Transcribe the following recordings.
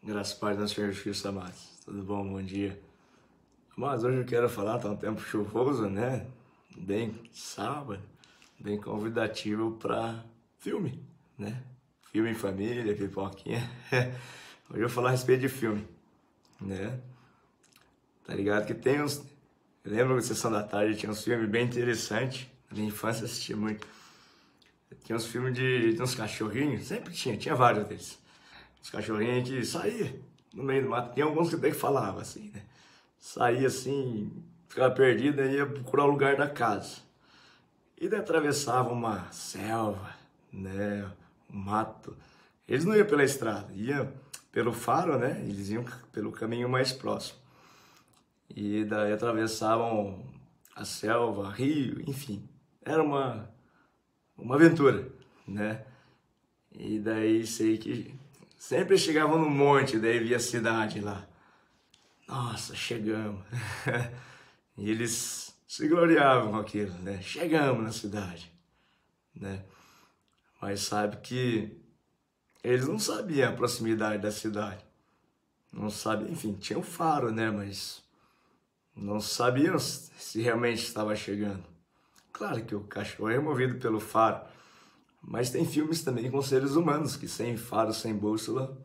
Graças a Deus, Senhor Jesus, amados. Tudo bom? Bom dia. Mas hoje eu quero falar, tá um tempo chuvoso, né? Bem sábado, bem convidativo para filme, né? Filme em família, pipoquinha. Hoje eu vou falar a respeito de filme, né? Tá ligado que tem uns... Eu lembro que Sessão da Tarde tinha uns filmes bem interessantes. Na minha infância eu assistia muito. Tinha uns filmes de uns cachorrinhos, sempre tinha vários deles. Os cachorrinhos que saíam no meio do mato. Tem alguns que até que falavam assim, né? Saía assim, ficava perdido e ia procurar o lugar da casa. E daí atravessava uma selva, né? Um mato. Eles não iam pela estrada, iam pelo faro, né? Eles iam pelo caminho mais próximo. E daí atravessavam a selva, rio, enfim. Era uma aventura, né? E daí sei que sempre chegavam no monte, daí via a cidade lá. Nossa, chegamos. E eles se gloriavam com aquilo, né? Chegamos na cidade, né? Mas sabe que eles não sabiam a proximidade da cidade. Não sabiam, enfim, tinha um faro, né? Mas não sabiam se realmente estava chegando. Claro que o cachorro é movido pelo faro, mas tem filmes também com seres humanos que sem faro, sem bússola,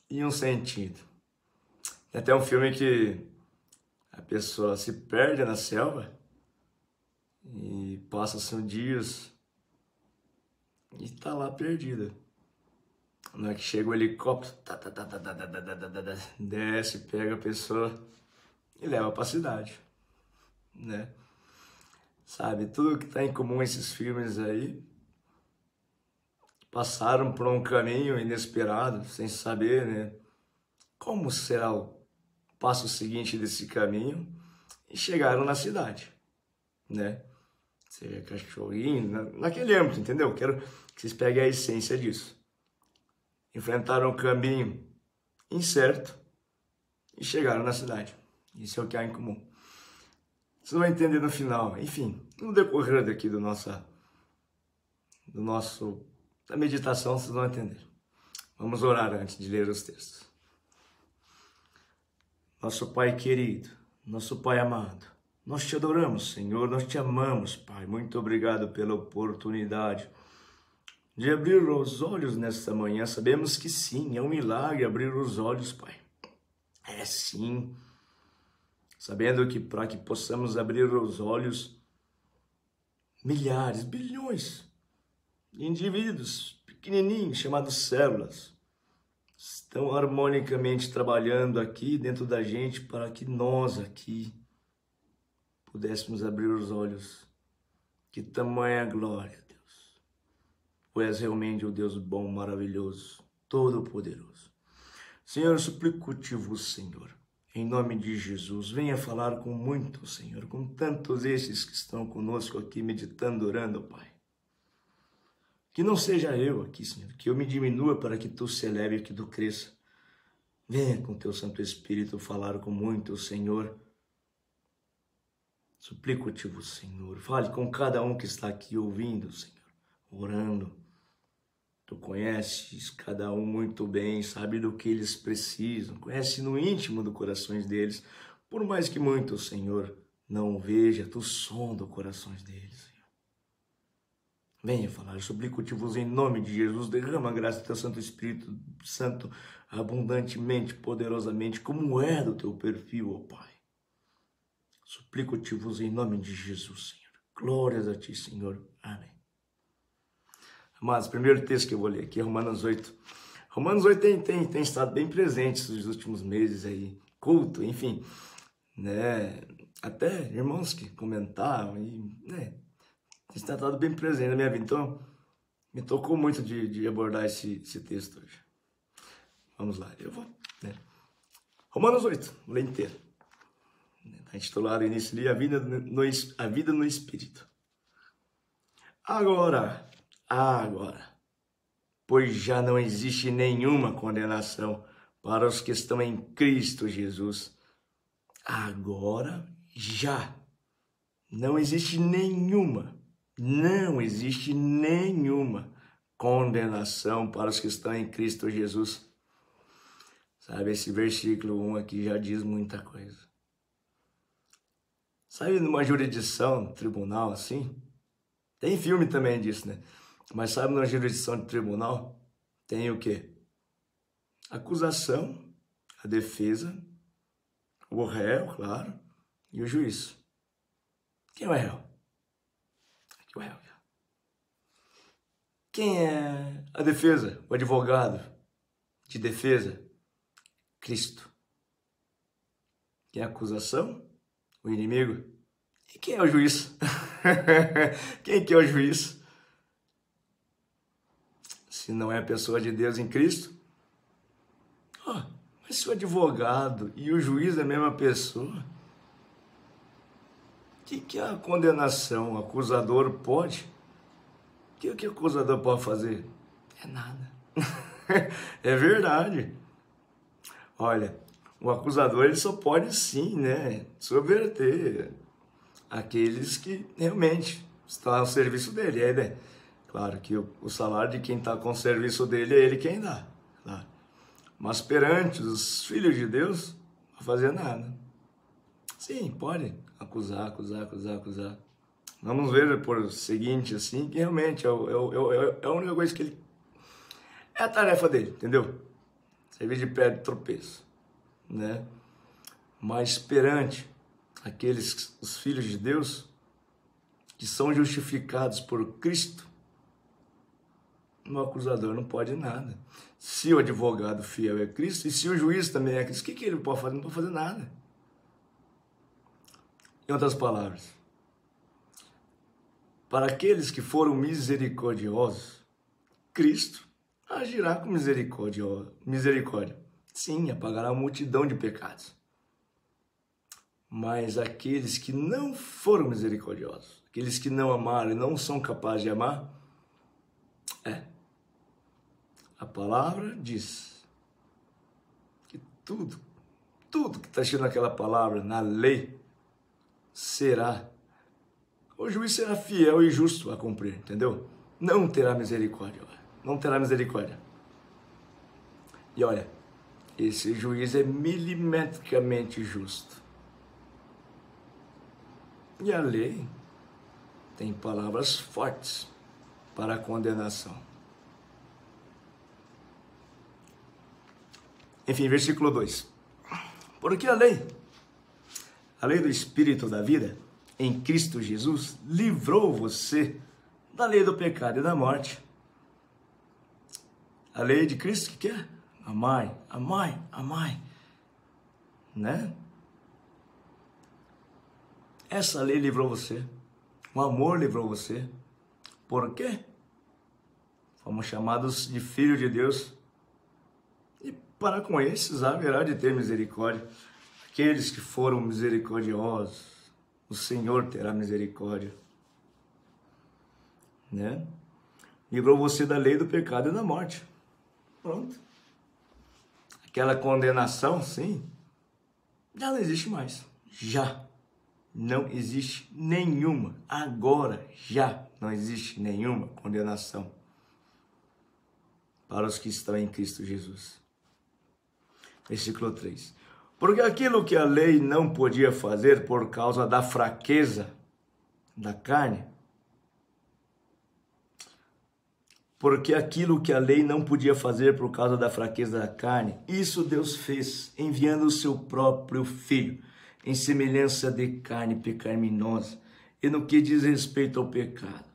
iam sentindo. Tem até um filme que a pessoa se perde na selva e passa-se dias e tá lá perdida. Na hora que chega o helicóptero, desce, pega a pessoa e leva para a cidade, né? Sabe, tudo que tá em comum esses filmes aí, passaram por um caminho inesperado, sem saber, né? Como será o passo seguinte desse caminho e chegaram na cidade, né? Seja cachorrinho, naquele âmbito, entendeu? Quero que vocês peguem a essência disso. Enfrentaram um caminho incerto e chegaram na cidade. Isso é o que há em comum. Vocês vão entender no final. Enfim, no decorrer daqui da meditação, vocês vão entender. Vamos orar antes de ler os textos. Nosso Pai querido, nosso Pai amado, nós te adoramos, Senhor, nós te amamos, Pai. Muito obrigado pela oportunidade de abrir os olhos nesta manhã. Sabemos que sim, é um milagre abrir os olhos, Pai. É sim. Sabendo que para que possamos abrir os olhos, milhares, bilhões de indivíduos pequenininhos, chamados células, estão harmonicamente trabalhando aqui dentro da gente para que nós aqui pudéssemos abrir os olhos. Que tamanha glória, Deus. Tu és realmente o Deus bom, maravilhoso, todo-poderoso. Senhor, eu suplico-te-vos, Senhor, em nome de Jesus, venha falar com muitos, Senhor, com tantos esses que estão conosco aqui meditando, orando, Pai. Que não seja eu aqui, Senhor, que eu me diminua para que Tu se eleve e que Tu cresça. Venha com Teu Santo Espírito falar com muitos, Senhor. Suplico-te-vos, Senhor, fale com cada um que está aqui ouvindo, Senhor, orando. Tu conheces cada um muito bem, sabe do que eles precisam, conhece no íntimo do corações deles, por mais que muito, Senhor, não veja, Tu sonda os corações deles, Senhor. Venha falar, suplico-te-vos em nome de Jesus, derrama a graça do Teu Santo Espírito Santo abundantemente, poderosamente, como é do Teu perfil, ó Pai. Suplico-te-vos em nome de Jesus, Senhor. Glórias a Ti, Senhor. Amém. Mas o primeiro texto que eu vou ler aqui é Romanos 8. Romanos 8 tem estado bem presente nos últimos meses aí, culto, enfim, né? Até irmãos que comentavam e, né, tem estado bem presente na minha vida. Então, me tocou muito de abordar esse texto hoje. Vamos lá, eu vou, né? Romanos 8, vou ler inteiro. Está intitulado início ali, a vida no Espírito. Agora, pois já não existe nenhuma condenação para os que estão em Cristo Jesus. Agora, já não existe nenhuma condenação para os que estão em Cristo Jesus. Sabe, esse versículo 1 aqui já diz muita coisa. Sabe, numa jurisdição, tribunal assim, tem filme também disso, né? Mas sabe, numa jurisdição de tribunal, tem o quê? Acusação, a defesa, o réu, claro, e o juiz. Quem é o réu? Aqui é o réu. Quem é a defesa? O advogado de defesa? Cristo. Quem é a acusação? O inimigo. E quem é o juiz? Quem que é o juiz? Se não é a pessoa de Deus em Cristo? Oh, mas se o advogado e o juiz é a mesma pessoa, o que a condenação, o acusador pode? O que o acusador pode fazer? É nada. É verdade. Olha, o acusador ele só pode sim, né, subverter aqueles que realmente estão ao serviço dele. É, né? Claro que o salário de quem está com o serviço dele é ele quem dá. Claro. Mas perante os filhos de Deus, não vai fazer nada. Sim, pode acusar. Vamos ver por o seguinte, assim, que realmente é a única coisa que ele... É a tarefa dele, entendeu? Servir de pedra de tropeço, né? Mas perante aqueles, os filhos de Deus, que são justificados por Cristo, o acusador não pode nada. Se o advogado fiel é Cristo, e se o juiz também é Cristo, o que ele pode fazer? Não pode fazer nada. Em outras palavras, para aqueles que foram misericordiosos, Cristo agirá com misericórdia. Sim, apagará uma multidão de pecados. Mas aqueles que não foram misericordiosos, aqueles que não amaram e não são capazes de amar, a palavra diz que tudo que está escrito naquela palavra, na lei, o juiz será fiel e justo a cumprir, entendeu? Não terá misericórdia, não terá misericórdia. E olha, esse juiz é milimetricamente justo. E a lei tem palavras fortes para a condenação. Enfim, versículo 2. Porque a lei do Espírito da vida, em Cristo Jesus, livrou você da lei do pecado e da morte. A lei de Cristo, que é? Amai, né? Essa lei livrou você, o amor livrou você. Por quê? Fomos chamados de filhos de Deus. E para com esses haverá de ter misericórdia. Aqueles que foram misericordiosos, o Senhor terá misericórdia. Né? Livrou você da lei do pecado e da morte. Pronto. Aquela condenação, sim, já não existe mais. Já não existe nenhuma. Agora já não existe nenhuma condenação para os que estão em Cristo Jesus. Versículo 3. Porque aquilo que a lei não podia fazer por causa da fraqueza da carne, porque aquilo que a lei não podia fazer por causa da fraqueza da carne, isso Deus fez, enviando o seu próprio Filho, em semelhança de carne pecaminosa, e no que diz respeito ao pecado.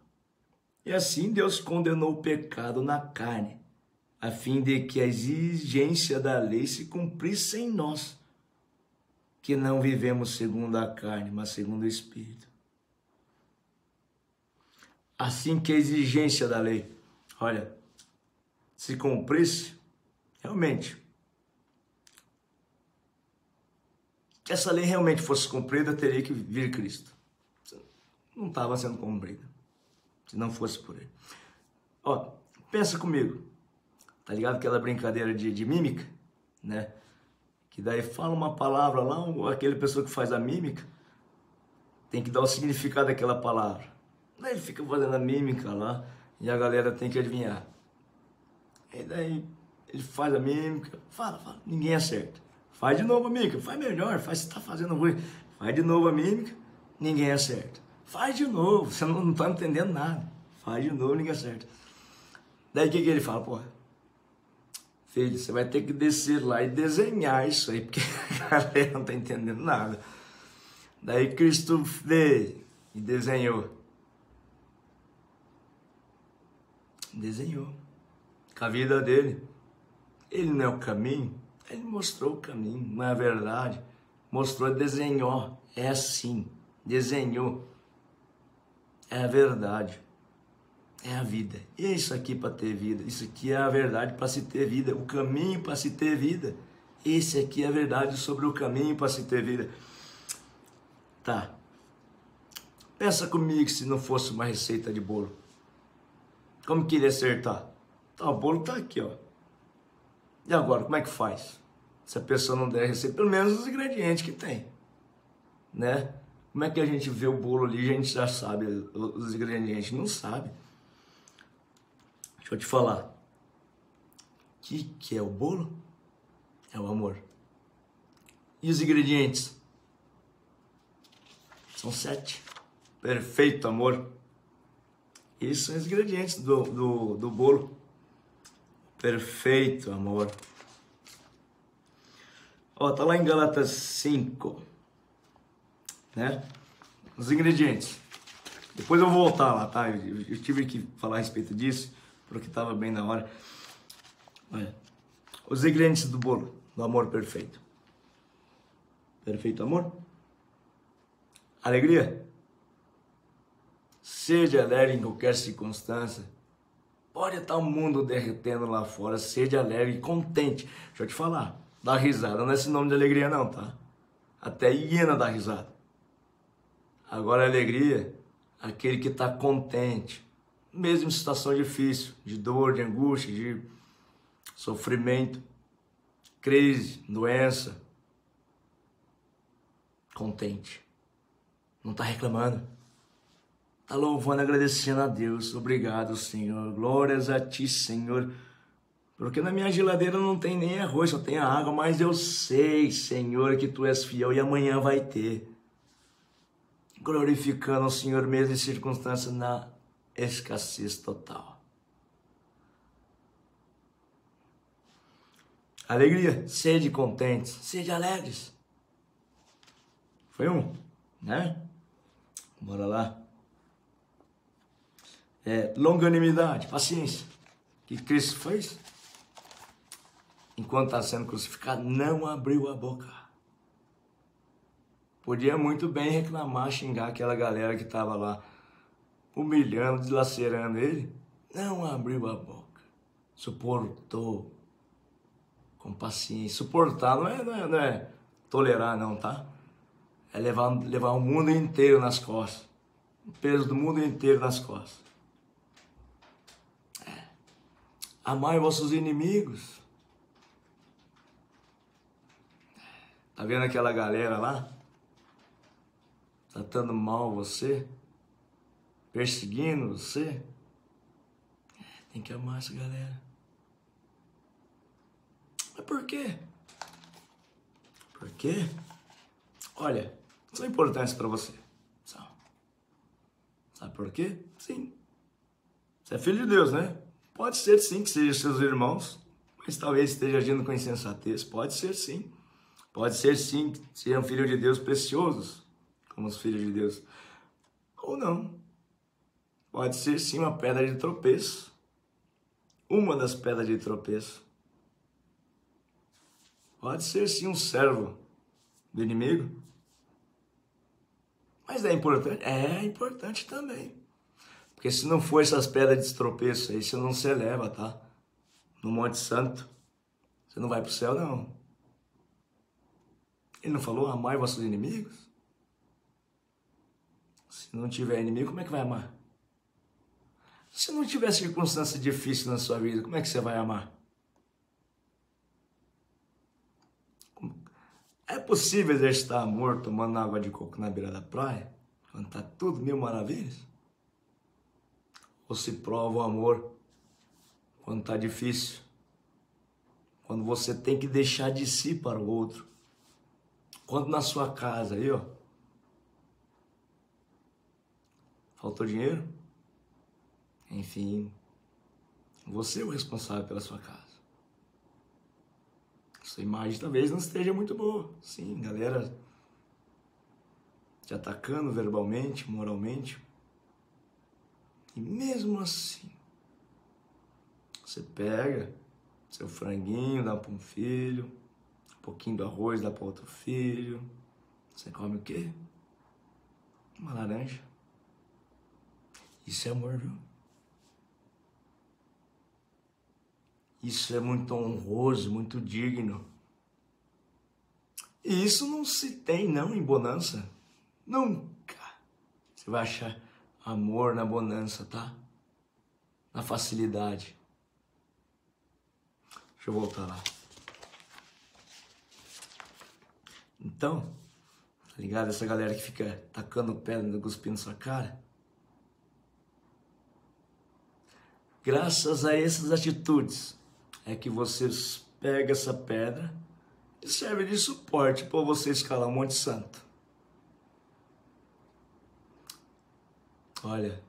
E assim Deus condenou o pecado na carne, a fim de que a exigência da lei se cumprisse em nós, que não vivemos segundo a carne, mas segundo o Espírito. Assim que a exigência da lei, olha, se cumprisse, realmente, que essa lei realmente fosse cumprida, teria que vir Cristo. Não estava sendo cumprida, se não fosse por ele. Ó, pensa comigo, tá ligado aquela brincadeira de mímica, né? Que daí fala uma palavra lá, aquele pessoa que faz a mímica, tem que dar o significado daquela palavra. Daí ele fica fazendo a mímica lá, e a galera tem que adivinhar. E daí Ele faz a mímica, fala, ninguém acerta. Faz de novo a mímica, faz melhor, faz, você tá fazendo ruim. Faz de novo a mímica, ninguém acerta. Faz de novo, você não tá entendendo nada. Faz de novo, ninguém acerta. Daí o que ele fala? Pô, filho, você vai ter que descer lá e desenhar isso aí, porque a galera não tá entendendo nada. Daí Cristo veio e desenhou. Desenhou. Com a vida dele. Ele não é o caminho, ele mostrou o caminho, não é a verdade. Mostrou, desenhou. É assim, desenhou. É a verdade. É a vida. Isso aqui para ter vida. Isso aqui é a verdade para se ter vida. O caminho para se ter vida. Esse aqui é a verdade sobre o caminho para se ter vida. Tá. Pensa comigo se não fosse uma receita de bolo. Como que ele ia acertar? Tá, o bolo tá aqui, ó. E agora, como é que faz? Se a pessoa não der a receita, pelo menos os ingredientes que tem. Né? Como é que a gente vê o bolo ali e a gente já sabe os ingredientes? Não sabe. Deixa eu te falar. O que é o bolo? É o amor. E os ingredientes? São 7. Perfeito amor. Esses são os ingredientes do bolo. Perfeito amor. Ó, tá lá em Gálatas 5. Né? Os ingredientes. Depois eu vou voltar lá, tá? Eu tive que falar a respeito disso, porque estava bem na hora. Olha, os ingredientes do bolo, do amor perfeito. Perfeito amor? Alegria. Seja alegre em qualquer circunstância. Pode estar o mundo derretendo lá fora, seja alegre e contente. Deixa eu te falar, dá risada não é sinônimo de alegria não, tá? Até hiena dá risada. Agora a alegria, aquele que está contente, mesmo em situação difícil, de dor, de angústia, de sofrimento, crise, doença, contente, não está reclamando, está louvando, agradecendo a Deus. Obrigado, Senhor, glórias a Ti, Senhor, porque na minha geladeira não tem nem arroz, só tem a água, mas eu sei, Senhor, que Tu és fiel e amanhã vai ter. Glorificando o Senhor mesmo em circunstâncias na escassez total. Alegria, sede contentes, sede alegres. Foi um, né? Bora lá. Longanimidade, paciência. O que Cristo fez? Enquanto está sendo crucificado, não abriu a boca. Podia muito bem reclamar, xingar aquela galera que estava lá humilhando, dilacerando ele. Não abriu a boca. Suportou com paciência. Suportar não é tolerar não, tá? É levar o mundo inteiro nas costas. O peso do mundo inteiro nas costas. Amai vossos inimigos. Tá vendo aquela galera lá? Tratando mal você, perseguindo você, tem que amar essa galera. Mas por quê? Por quê? Olha, são importantes para você. São. Sabe por quê? Sim. Você é filho de Deus, né? Pode ser sim que sejam seus irmãos, mas talvez esteja agindo com insensatez. Pode ser sim. Pode ser sim que sejam filhos de Deus preciosos, como os filhos de Deus, ou não. Pode ser sim uma pedra de tropeço, uma das pedras de tropeço. Pode ser sim um servo do inimigo. Mas é importante? É importante também. Porque se não for essas pedras de tropeço aí, você não se eleva, tá? No Monte Santo, você não vai para o céu, não. Ele não falou, amai vossos inimigos? Se não tiver inimigo, como é que vai amar? Se não tiver circunstância difícil na sua vida, como é que você vai amar? É possível exercitar amor tomando água de coco na beira da praia? Quando está tudo mil maravilhas? Ou se prova o amor quando está difícil? Quando você tem que deixar de si para o outro. Quando na sua casa aí, ó, faltou dinheiro? Enfim, você é o responsável pela sua casa. Sua imagem talvez não esteja muito boa. Sim, galera te atacando verbalmente, moralmente. E mesmo assim, você pega seu franguinho, dá para um filho, um pouquinho do arroz dá para outro filho. Você come o quê? Uma laranja. Isso é amor, viu? Isso é muito honroso, muito digno. E isso não se tem, não, em bonança. Nunca. Você vai achar amor na bonança, tá? Na facilidade. Deixa eu voltar lá. Então, tá ligado? Essa galera que fica tacando pedra, cuspindo na sua cara. Graças a essas atitudes, é que você pega essa pedra e serve de suporte para você escalar o Monte Santo. Olha,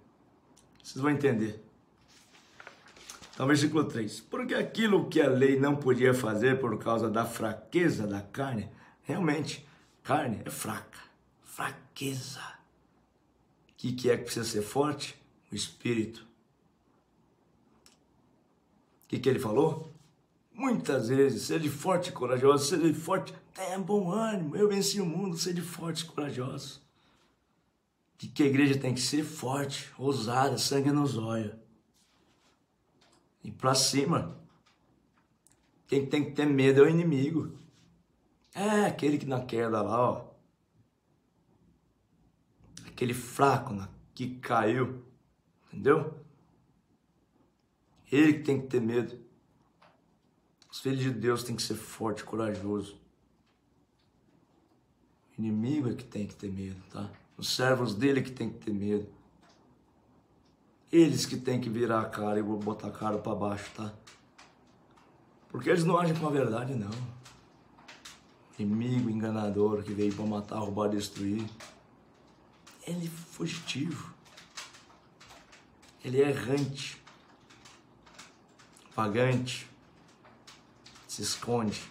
vocês vão entender. Então, versículo 3. Porque aquilo que a lei não podia fazer por causa da fraqueza da carne, realmente, carne é fraca. Fraqueza. O que é que precisa ser forte? O espírito. O que ele falou? Muitas vezes, sede forte e corajoso, sede forte, tenha bom ânimo, eu venci o mundo, sede forte e corajoso. O que a igreja tem que ser? Forte, ousada, sangue nos olhos. E pra cima. Quem tem que ter medo é o inimigo. É aquele que na queda lá, ó. Aquele fraco que caiu. Entendeu? Ele que tem que ter medo. Os filhos de Deus têm que ser forte e corajoso. O inimigo é que tem que ter medo, tá? Os servos dele que tem que ter medo. Eles que tem que virar a cara e botar a cara para baixo, tá? Porque eles não agem com a verdade, não. Inimigo enganador que veio para matar, roubar, destruir. Ele é fugitivo. Ele é errante. Vagante. Se esconde.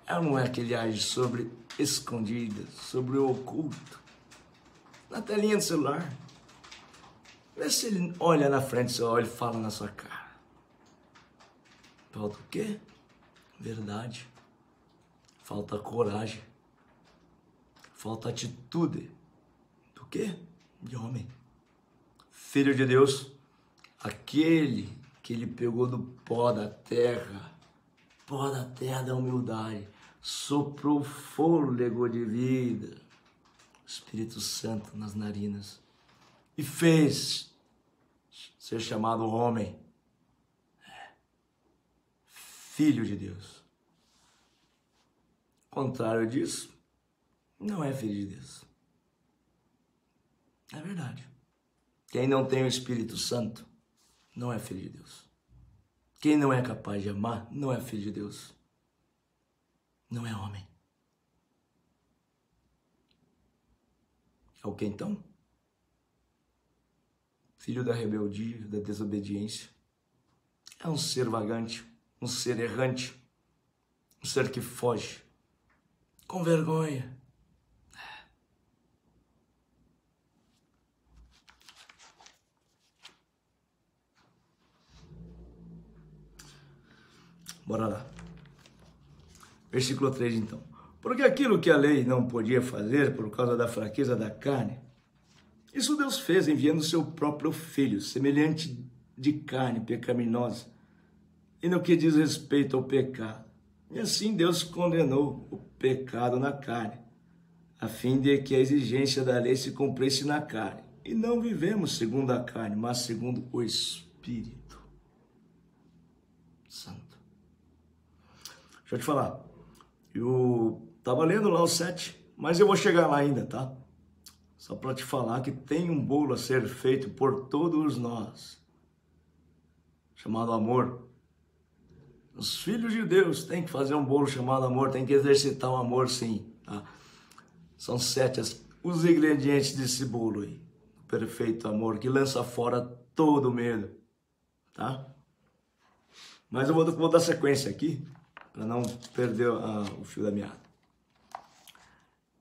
Ela não é que ele age sobre escondida, sobre o oculto. Na telinha do celular. Vê se ele olha na frente do seu olho e fala na sua cara. Falta o quê? Verdade. Falta coragem. Falta atitude. Do quê? De homem. Filho de Deus. Aquele que ele pegou do pó da terra da humildade, soprou fôlego de vida, Espírito Santo nas narinas, e fez ser chamado homem, filho de Deus. O contrário disso, não é filho de Deus. É verdade. Quem não tem o Espírito Santo, não é filho de Deus. Quem não é capaz de amar, não é filho de Deus. Não é homem. É o que então? Filho da rebeldia, da desobediência. É um ser vagante, um ser errante, um ser que foge, com vergonha. Bora lá. Versículo 3, então. Porque aquilo que a lei não podia fazer por causa da fraqueza da carne, isso Deus fez enviando seu próprio Filho, semelhante de carne pecaminosa, e no que diz respeito ao pecado. E assim Deus condenou o pecado na carne, a fim de que a exigência da lei se cumprisse na carne. E não vivemos segundo a carne, mas segundo o Espírito Santo. Deixa eu te falar, eu estava lendo lá o 7, mas eu vou chegar lá ainda, tá? Só para te falar que tem um bolo a ser feito por todos nós, chamado amor. Os filhos de Deus têm que fazer um bolo chamado amor, têm que exercitar o amor, sim. Tá? São 7 os ingredientes desse bolo aí. O perfeito amor que lança fora todo medo. Tá? Mas eu vou dar sequência aqui, para não perder o fio da meada.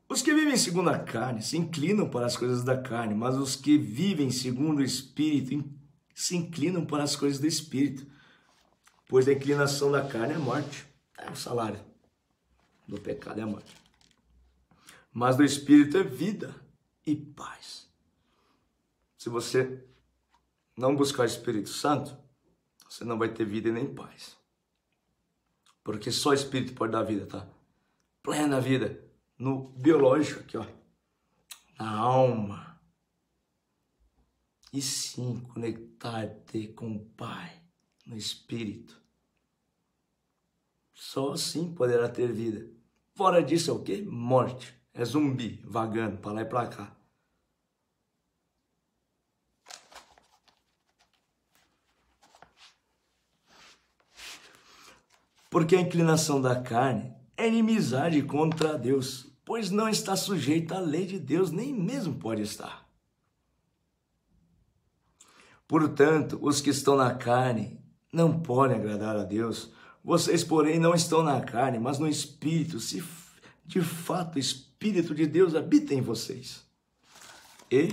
Os que vivem segundo a carne se inclinam para as coisas da carne, mas os que vivem segundo o Espírito se inclinam para as coisas do Espírito. Pois a inclinação da carne é morte, é o salário do pecado é a morte. Mas do Espírito é vida e paz. Se você não buscar o Espírito Santo, você não vai ter vida e nem paz. Porque só o Espírito pode dar vida, tá? Plena vida. No biológico aqui, ó. Na alma. E sim, conectar-te com o Pai. No Espírito. Só assim poderá ter vida. Fora disso é o quê? Morte. É zumbi, vagando para lá e para cá. Porque a inclinação da carne é inimizade contra Deus, pois não está sujeita à lei de Deus, nem mesmo pode estar. Portanto, os que estão na carne não podem agradar a Deus. Vocês, porém, não estão na carne, mas no Espírito, se de fato o Espírito de Deus habita em vocês. E,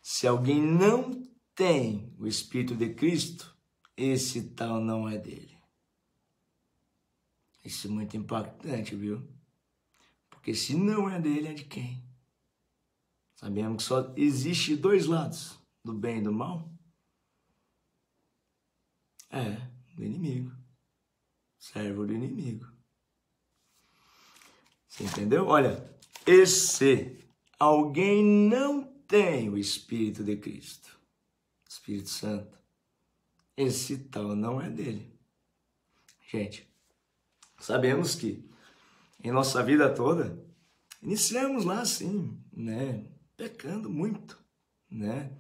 se alguém não tem o Espírito de Cristo, esse tal não é dele. Isso é muito impactante, viu? Porque se não é dele, é de quem? Sabemos que só existe 2 lados, do bem e do mal. É, do inimigo. Servo do inimigo. Você entendeu? Olha, e se alguém não tem o Espírito de Cristo, Espírito Santo, esse tal não é dele. Gente, sabemos que em nossa vida toda, iniciamos lá assim, né? Pecando muito, né?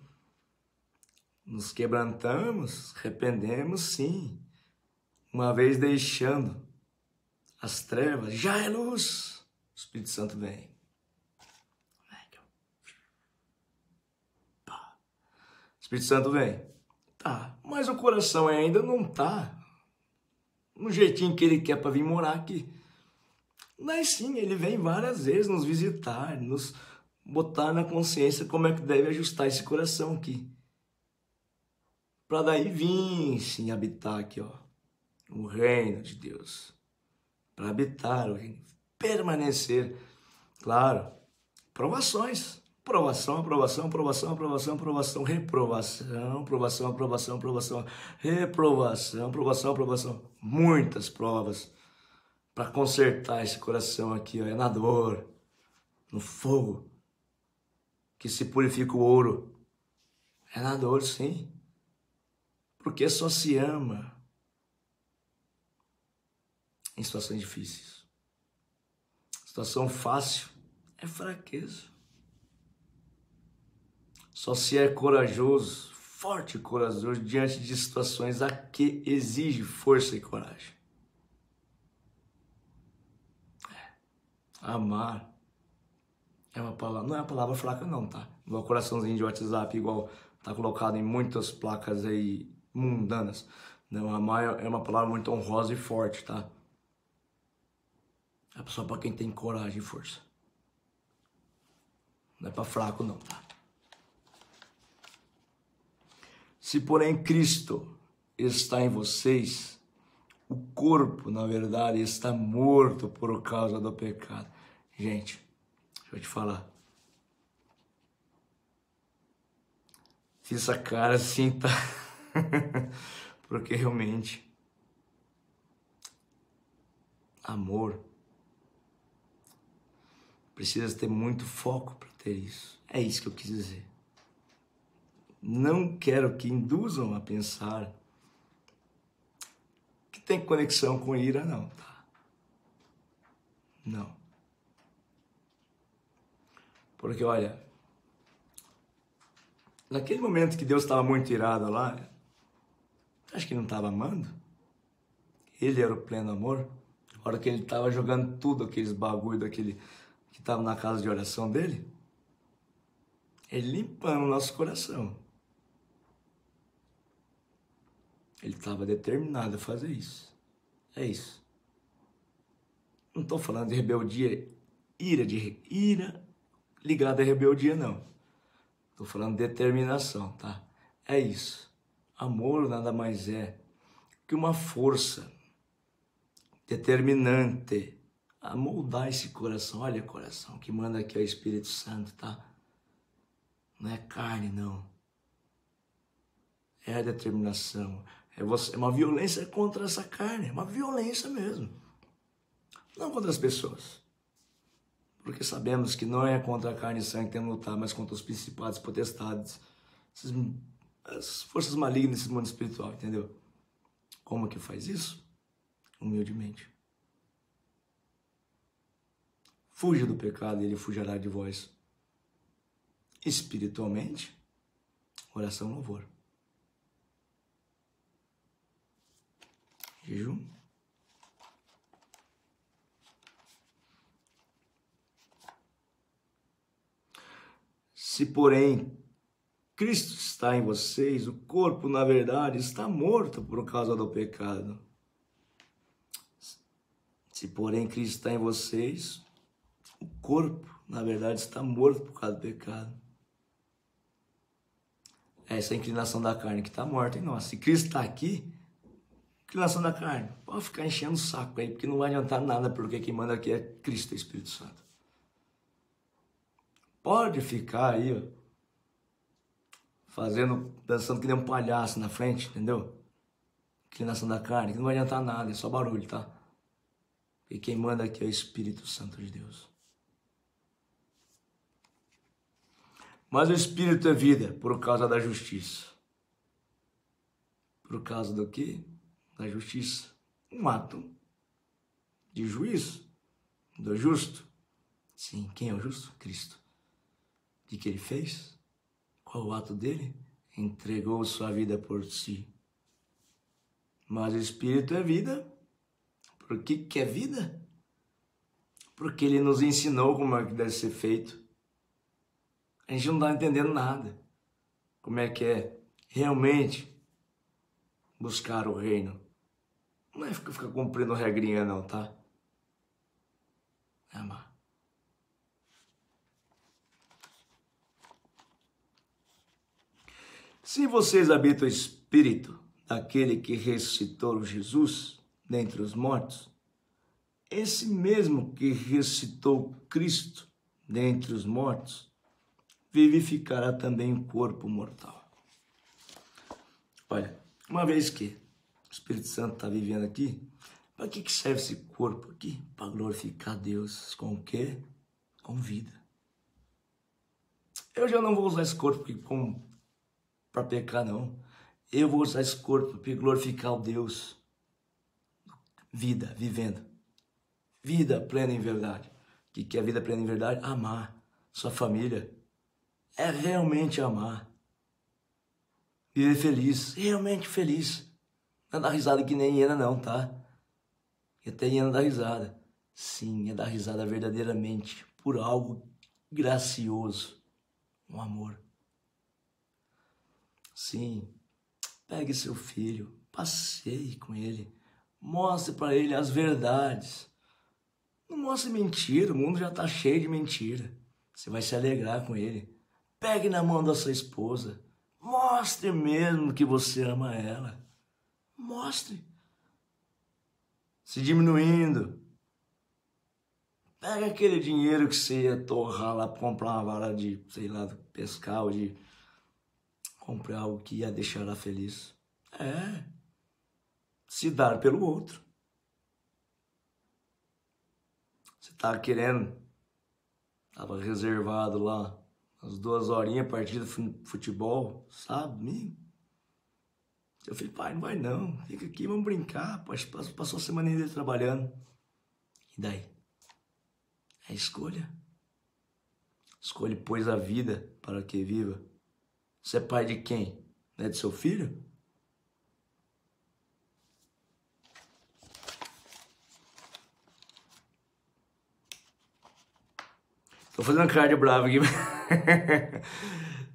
Nos quebrantamos, arrependemos, sim. Uma vez deixando as trevas, já é luz. O Espírito Santo vem. O Espírito Santo vem. Tá, mas o coração ainda não tá no jeitinho que ele quer para vir morar aqui. Mas sim, ele vem várias vezes nos visitar, nos botar na consciência como é que deve ajustar esse coração aqui. Para daí vir, sim, habitar aqui, ó, o reino de Deus. Para habitar o reino, permanecer. Claro, provações. Provação, aprovação, aprovação, aprovação, aprovação, reprovação, aprovação, aprovação, aprovação, reprovação, aprovação, aprovação. Muitas provas para consertar esse coração aqui, ó, é na dor, no fogo, que se purifica o ouro. É na dor, sim. Porque só se ama em situações difíceis. Situação fácil é fraqueza. Só se é corajoso, forte e corajoso diante de situações a que exige força e coragem. Amar é uma palavra, não é uma palavra fraca não, tá? Igual coraçãozinho de WhatsApp, igual tá colocado em muitas placas aí mundanas. Não, amar é uma palavra muito honrosa e forte, tá? É só para quem tem coragem e força. Não é para fraco não, tá? Se porém Cristo está em vocês, o corpo, na verdade, está morto por causa do pecado. Gente, deixa eu te falar. Fiz essa cara assim, tá? Porque realmente, amor, precisa ter muito foco para ter isso. É isso que eu quis dizer. Não quero que induzam a pensar que tem conexão com ira, não, tá? Não. Porque, olha, naquele momento que Deus estava muito irado lá, acho que não estava amando? Ele era o pleno amor. A hora que ele estava jogando tudo, aqueles bagulho daquele que estava na casa de oração dele, ele limpando o nosso coração. Ele estava determinado a fazer isso. É isso. Não estou falando de rebeldia, ira ligada à rebeldia, não. Estou falando de determinação, tá? É isso. Amor nada mais é que uma força determinante a moldar esse coração. Olha, coração, que manda aqui é o Espírito Santo, tá? Não é carne, não. É a determinação. É uma violência contra essa carne. É uma violência mesmo. Não contra as pessoas. Porque sabemos que não é contra a carne e sangue que temos que lutar, mas contra os principados, potestades, as forças malignas desse mundo espiritual, entendeu? Como que faz isso? Humildemente. Fuja do pecado e ele fugirá de vós. Espiritualmente, oração, louvor. Jejum. Se, porém, Cristo está em vocês, o corpo, na verdade, está morto por causa do pecado. Se, porém, Cristo está em vocês, o corpo, na verdade, está morto por causa do pecado. Essa é a inclinação da carne que está morta em nós. Se Cristo está aqui, inclinação da carne, pode ficar enchendo o saco aí, porque não vai adiantar nada, porque quem manda aqui é Cristo, o Espírito Santo. Pode ficar aí, ó, dançando que nem um palhaço na frente, entendeu? Inclinação da carne, que não vai adiantar nada, é só barulho, tá? E quem manda aqui é o Espírito Santo de Deus. Mas o Espírito é vida por causa da justiça. Por causa do quê? Da justiça. Um ato de juízo do justo. Sim, quem é o justo? Cristo. O que ele fez? Qual o ato dele? Entregou sua vida por si. Mas o Espírito é vida. Por que é vida? Porque ele nos ensinou como é que deve ser feito. A gente não está entendendo nada. Como é que é realmente buscar o reino. Não é ficar cumprindo regrinha não, tá? É amar. Se vocês habitam o Espírito daquele que ressuscitou Jesus dentre os mortos, esse mesmo que ressuscitou Cristo dentre os mortos, vivificará também o corpo mortal. Olha, uma vez que o Espírito Santo está vivendo aqui, para que serve esse corpo aqui? Para glorificar Deus. Com o quê? Com vida. Eu já não vou usar esse corpo para pecar, não. Eu vou usar esse corpo para glorificar o Deus. Vida, vivendo. Vida plena em verdade. O que é vida plena em verdade? Amar sua família. É realmente amar. Viver feliz, realmente feliz. Não é dar risada que nem hiena não, tá? E até hiena dá risada. Sim, é dar risada verdadeiramente por algo gracioso. Um amor. Sim, pegue seu filho, passeie com ele. Mostre para ele as verdades. Não mostre mentira, o mundo já está cheio de mentira. Você vai se alegrar com ele. Pegue na mão da sua esposa. Mostre mesmo que você ama ela. Mostre. Se diminuindo. Pega aquele dinheiro que você ia torrar lá para comprar uma vara de, sei lá, pescar ou de comprar algo que ia deixar ela feliz. É. Se dar pelo outro. Você tá querendo. Tava reservado lá. As 2 horinhas, partida de futebol, sabe? Eu falei, pai, não vai não. Fica aqui, vamos brincar. Passou a semana inteira trabalhando. E daí? É escolha. Escolhe, pois, a vida para que viva. Você é pai de quem? Não é de seu filho? Tô fazendo cardio bravo aqui.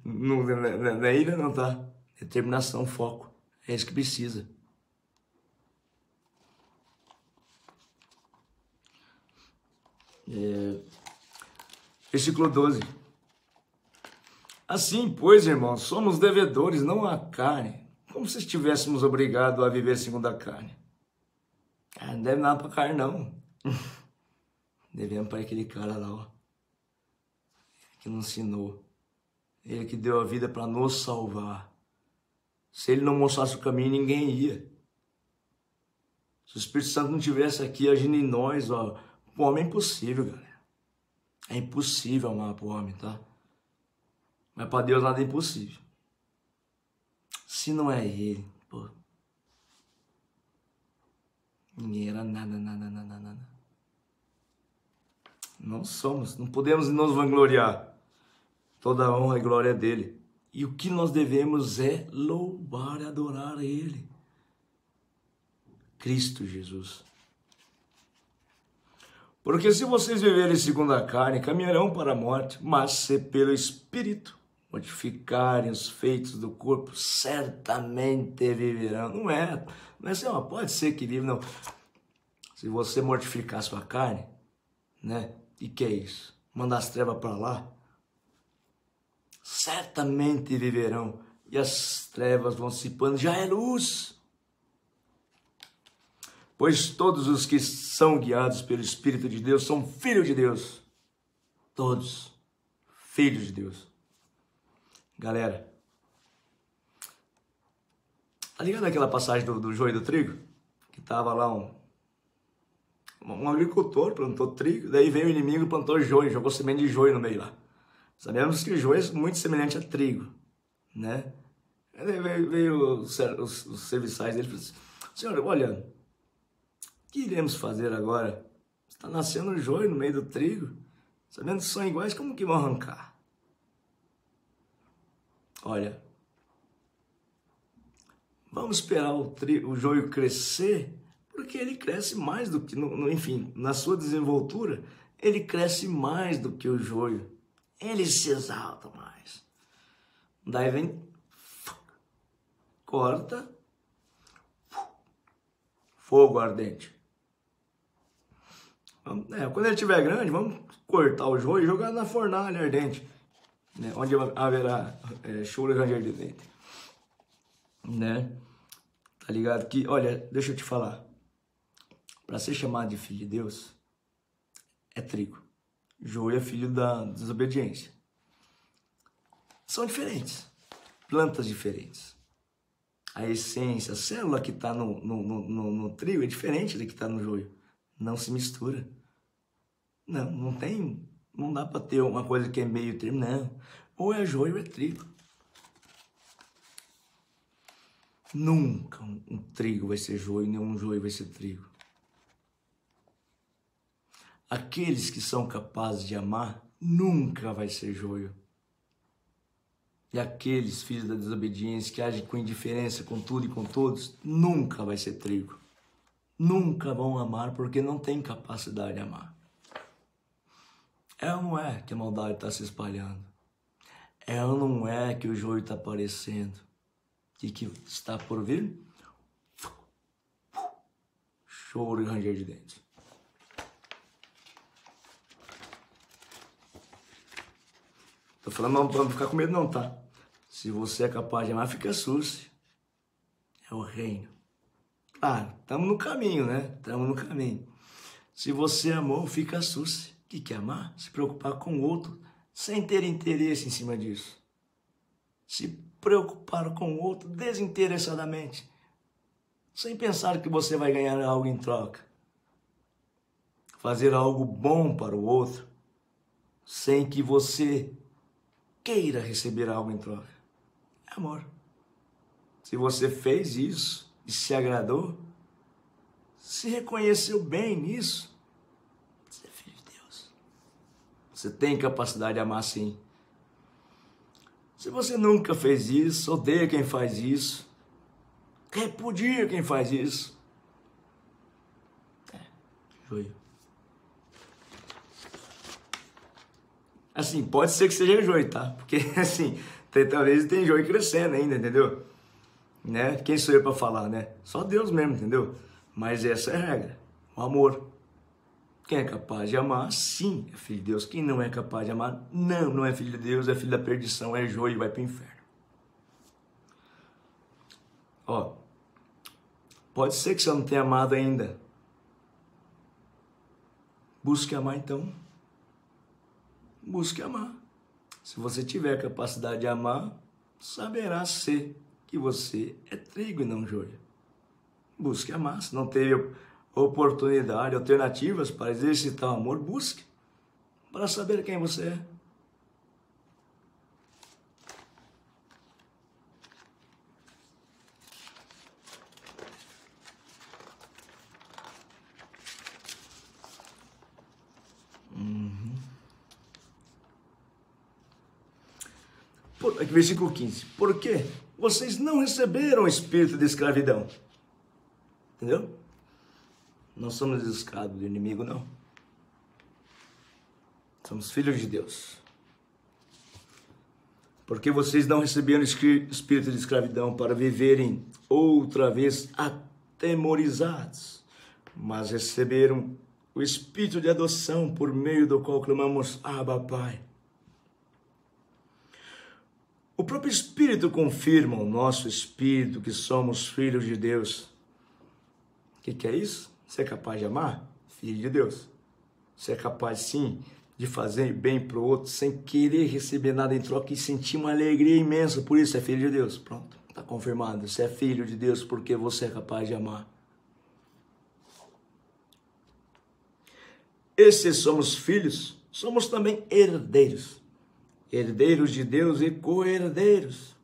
Não é ira não, tá? Determinação, foco. É isso que precisa. Versículo 12. Assim, pois, irmãos, somos devedores, não à carne, como se estivéssemos obrigados a viver segundo a carne. Não deve nada pra carne, não. Devemos para aquele cara lá, ó, que nos ensinou. Ele que deu a vida para nos salvar. Se ele não mostrasse o caminho, ninguém ia. Se o Espírito Santo não estivesse aqui agindo em nós, ó, o homem é impossível, galera. É impossível amar pro homem, tá? Mas para Deus nada é impossível. Se não é ele, pô, ninguém era nada. Não somos, não podemos nos vangloriar. Toda a honra e glória é dele. E o que nós devemos é louvar e adorar a ele. Cristo Jesus. Porque se vocês viverem segundo a carne, caminharão para a morte, mas se pelo Espírito mortificarem os feitos do corpo, certamente viverão. Não é assim, ó, pode ser que vive, não. Se você mortificar a sua carne, né? E que é isso? Mandar as trevas para lá, certamente viverão. E as trevas vão se dissipando, já é luz. Pois todos os que são guiados pelo Espírito de Deus são filhos de Deus. Todos filhos de Deus. Galera, tá ligado aquela passagem do joio e do trigo? Que tava lá um agricultor plantou trigo, daí veio o inimigo e plantou joio, jogou semente de joio no meio lá. Sabemos que o joio é muito semelhante a trigo, né? Aí veio os serviçais dele e falou assim: Senhor, olha, o que iremos fazer agora? Está nascendo joio no meio do trigo, sabendo que são iguais, como que vão arrancar? Olha, vamos esperar o joio crescer, porque ele cresce mais do que, enfim, na sua desenvoltura, ele cresce mais do que o joio. Ele se exalta mais. Daí vem, corta, fogo ardente. Quando ele estiver grande, vamos cortar o joio e jogar na fornalha ardente, né? Onde haverá choro e ranger de dente. Né? Tá ligado? Que, olha, deixa eu te falar. Para ser chamado de filho de Deus, é trigo. Joio é filho da desobediência. São diferentes. Plantas diferentes. A essência, a célula que está no trigo é diferente da que está no joio. Não se mistura. Não dá para ter uma coisa que é meio termo, não. Ou é joio ou é trigo. Nunca um trigo vai ser joio, nem um joio vai ser trigo. Aqueles que são capazes de amar, nunca vai ser joio. E aqueles filhos da desobediência que agem com indiferença com tudo e com todos, nunca vai ser trigo. Nunca vão amar porque não tem capacidade de amar. É ou não é que a maldade está se espalhando? É ou não é que o joio está aparecendo? E que está por vir? Choro e ranger de dentes. Tô falando não pra não ficar com medo não, tá? Se você é capaz de amar, fica susse. É o reino. Claro, estamos no caminho, né? Estamos no caminho. Se você amou, fica susse. O que é amar? Se preocupar com o outro, sem ter interesse em cima disso. Se preocupar com o outro desinteressadamente, sem pensar que você vai ganhar algo em troca. Fazer algo bom para o outro, sem que você queira receber algo em troca. É amor. Se você fez isso e se agradou, se reconheceu bem nisso, você é filho de Deus. Você tem capacidade de amar sim. Se você nunca fez isso, odeia quem faz isso, repudia quem faz isso, joio. Assim, pode ser que seja joio, tá? Porque, assim, talvez tem joio crescendo ainda, entendeu? Né? Quem sou eu para falar, né? Só Deus mesmo, entendeu? Mas essa é a regra, o amor. Quem é capaz de amar, sim, é filho de Deus. Quem não é capaz de amar, não é filho de Deus, é filho da perdição, é joio e vai para o inferno. Ó, pode ser que você não tenha amado ainda. Busque amar então. Busque amar. Se você tiver a capacidade de amar, saberá ser que você é trigo e não joio. Busque amar. Se não teve oportunidade, alternativas para exercitar o amor, busque para saber quem você é. Versículo 15. Por quê? Vocês não receberam o espírito de escravidão. Entendeu? Não somos escravos do inimigo, não. Somos filhos de Deus. Porque vocês não receberam o espírito de escravidão para viverem outra vez atemorizados, mas receberam o espírito de adoção por meio do qual clamamos, Abba, Pai. O próprio Espírito confirma o nosso espírito que somos filhos de Deus. O que é isso? Você é capaz de amar? Filho de Deus. Você é capaz, sim, de fazer bem para o outro sem querer receber nada em troca e sentir uma alegria imensa. Por isso é filho de Deus. Pronto, está confirmado. Você é filho de Deus porque você é capaz de amar. E se somos filhos, somos também herdeiros. Herdeiros de Deus e co-herdeiros.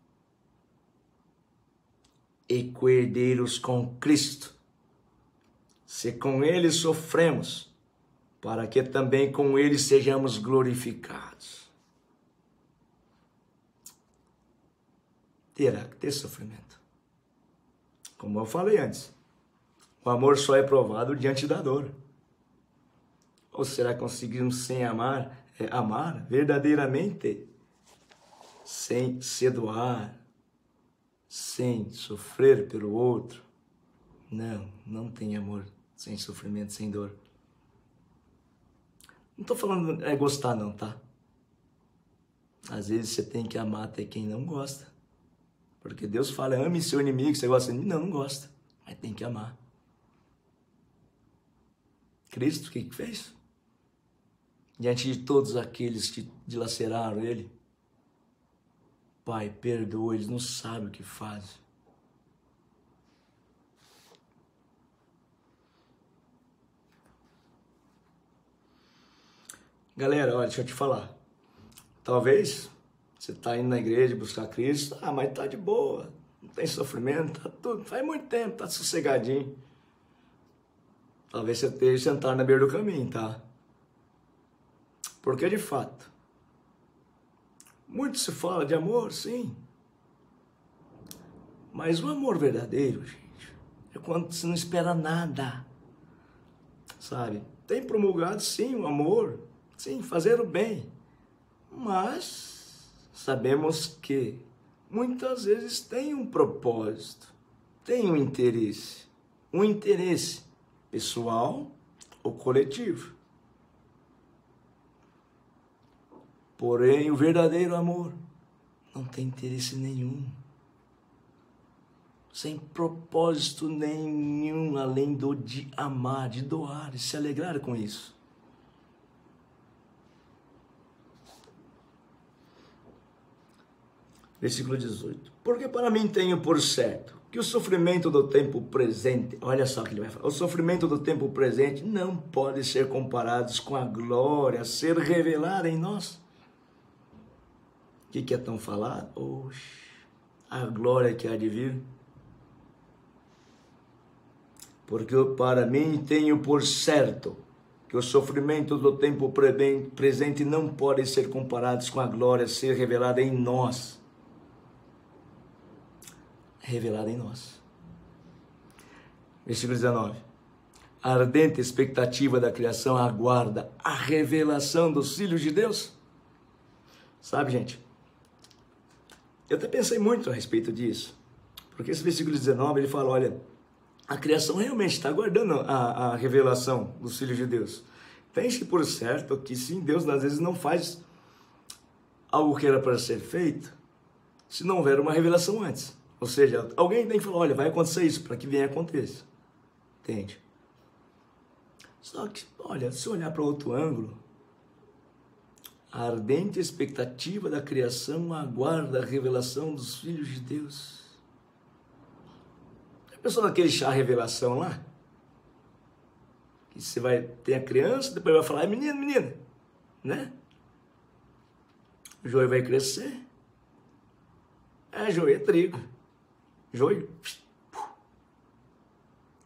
E co-herdeiros com Cristo. Se com Ele sofremos, para que também com Ele sejamos glorificados. Terá que ter sofrimento. Como eu falei antes, o amor só é provado diante da dor. Ou será que conseguimos sem amar verdadeiramente, sem se doar, sem sofrer pelo outro? Não tem amor sem sofrimento, sem dor. Não estou falando gostar não, tá? Às vezes você tem que amar até quem não gosta. Porque Deus fala, ame seu inimigo, você gosta de mim? Não gosta, mas tem que amar. Cristo, o que fez? Diante de todos aqueles que dilaceraram ele, Pai, perdoa, eles não sabem o que fazem. Galera, olha, deixa eu te falar. Talvez você está indo na igreja buscar Cristo, mas tá de boa, não tem sofrimento, tá tudo, faz muito tempo, tá sossegadinho. Talvez você esteja sentado na beira do caminho, tá? Porque de fato, muito se fala de amor, sim. Mas o amor verdadeiro, gente, é quando você não espera nada, sabe? Tem promulgado, sim, o amor, sim, fazer o bem. Mas sabemos que muitas vezes tem um propósito, tem um interesse pessoal ou coletivo. Porém, o verdadeiro amor não tem interesse nenhum, sem propósito nenhum, além de amar, de doar, e se alegrar com isso. Versículo 18. Porque para mim tenho por certo que o sofrimento do tempo presente, olha só o que ele vai falar, o sofrimento do tempo presente não pode ser comparado com a glória a ser revelada em nós. O que é tão falado? Oxe, a glória que há de vir. Porque para mim tenho por certo que os sofrimentos do tempo presente não podem ser comparados com a glória a ser revelada em nós. Revelada em nós. Versículo 19. A ardente expectativa da criação aguarda a revelação dos filhos de Deus. Sabe, gente? Eu até pensei muito a respeito disso. Porque esse versículo 19, ele fala, olha, a criação realmente está aguardando a revelação dos filhos de Deus. Pense por certo que sim, Deus às vezes não faz algo que era para ser feito se não houver uma revelação antes. Ou seja, alguém tem que falar, olha, vai acontecer isso, para que venha aconteça. Entende? Só que, olha, se olhar para outro ângulo, a ardente expectativa da criação aguarda a revelação dos filhos de Deus. Já pensou naquele chá revelação lá? Que você vai ter a criança, depois vai falar, menino, menina, né? O joio vai crescer. Joio é trigo. Joio,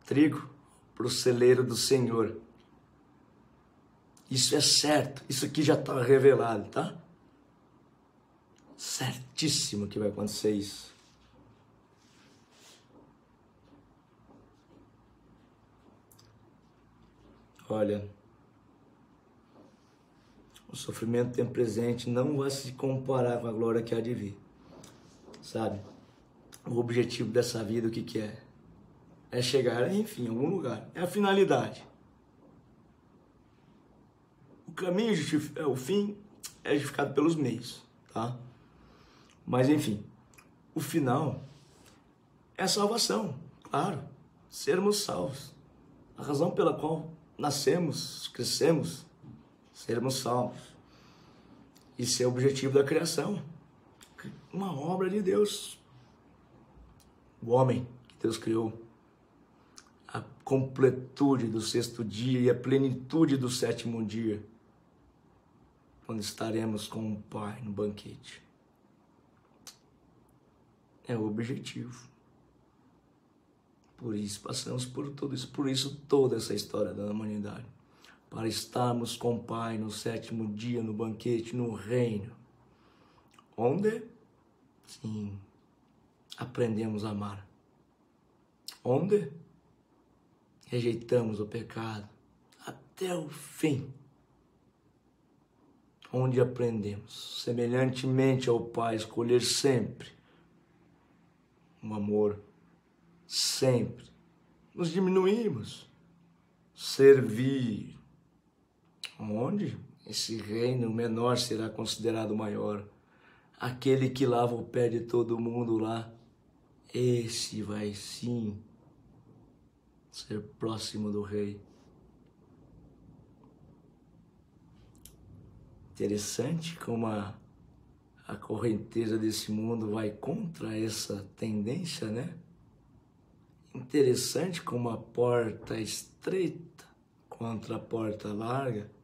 trigo para o celeiro do Senhor. Isso é certo. Isso aqui já está revelado, tá? Certíssimo que vai acontecer isso. Olha, o sofrimento tem presente não vai se comparar com a glória que há de vir. Sabe? O objetivo dessa vida, o que que é? É chegar, enfim, em algum lugar. É a finalidade. O caminho, o fim é justificado pelos meios, tá? Mas, enfim, o final é a salvação, claro. Sermos salvos. A razão pela qual nascemos, crescemos, sermos salvos. Isso é o objetivo da criação. Uma obra de Deus. O homem que Deus criou. A completude do sexto dia e a plenitude do sétimo dia. Quando estaremos com o Pai no banquete. É o objetivo. Por isso passamos por tudo isso. Por isso toda essa história da humanidade. Para estarmos com o Pai no sétimo dia, no banquete, no reino. Onde? Sim, aprendemos a amar. Onde? Rejeitamos o pecado até o fim. Onde aprendemos, semelhantemente ao Pai, escolher sempre o amor, sempre. Nos diminuímos, servir. Onde? Esse reino menor será considerado maior. Aquele que lava o pé de todo mundo lá, esse vai sim ser próximo do rei. Interessante como a correnteza desse mundo vai contra essa tendência, né? Interessante como a porta estreita contra a porta larga.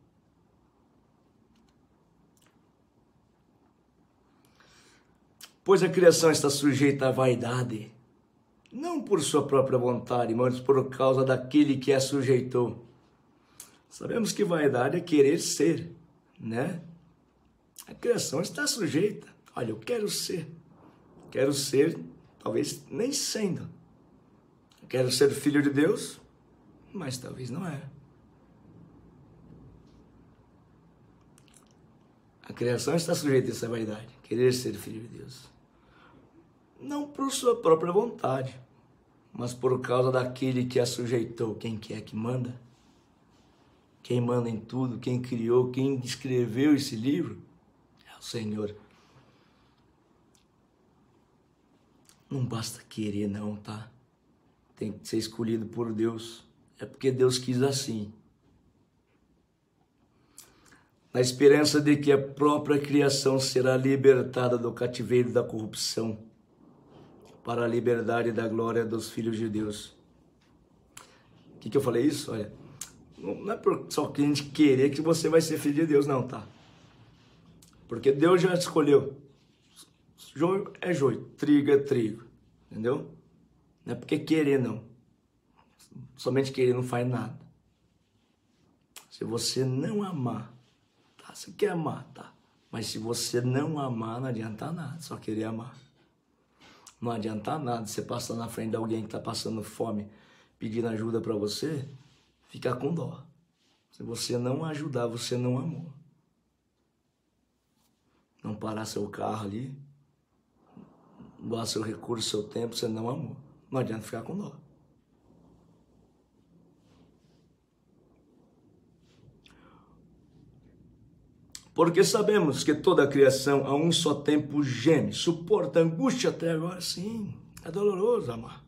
Pois a criação está sujeita à vaidade, não por sua própria vontade, mas por causa daquele que a sujeitou. Sabemos que vaidade é querer ser, né? A criação está sujeita. Olha, eu quero ser, talvez nem sendo. Eu quero ser filho de Deus, mas talvez não é. A criação está sujeita a essa vaidade, querer ser filho de Deus. Não por sua própria vontade, mas por causa daquele que a sujeitou. Quem que é que manda? Quem manda em tudo, quem criou, quem escreveu esse livro é o Senhor. Não basta querer não, tá? Tem que ser escolhido por Deus. É porque Deus quis assim. Na esperança de que a própria criação será libertada do cativeiro da corrupção para a liberdade da glória dos filhos de Deus. O que eu falei isso? Olha, não é só que a gente querer que você vai ser filho de Deus, não, tá? Porque Deus já escolheu. Joio é joio, trigo é trigo, entendeu? Não é porque querer, não. Somente querer não faz nada. Se você não amar, tá? Você quer amar, tá? Mas se você não amar, não adianta nada, só querer amar. Não adianta nada você passar na frente de alguém que está passando fome, pedindo ajuda para você, ficar com dó. Se você não ajudar, você não amou. não parar seu carro ali, doar seu recurso, seu tempo, você não amou. Não adianta ficar com dó. Porque sabemos que toda a criação a um só tempo geme, suporta angústia até agora. Sim, é doloroso amar.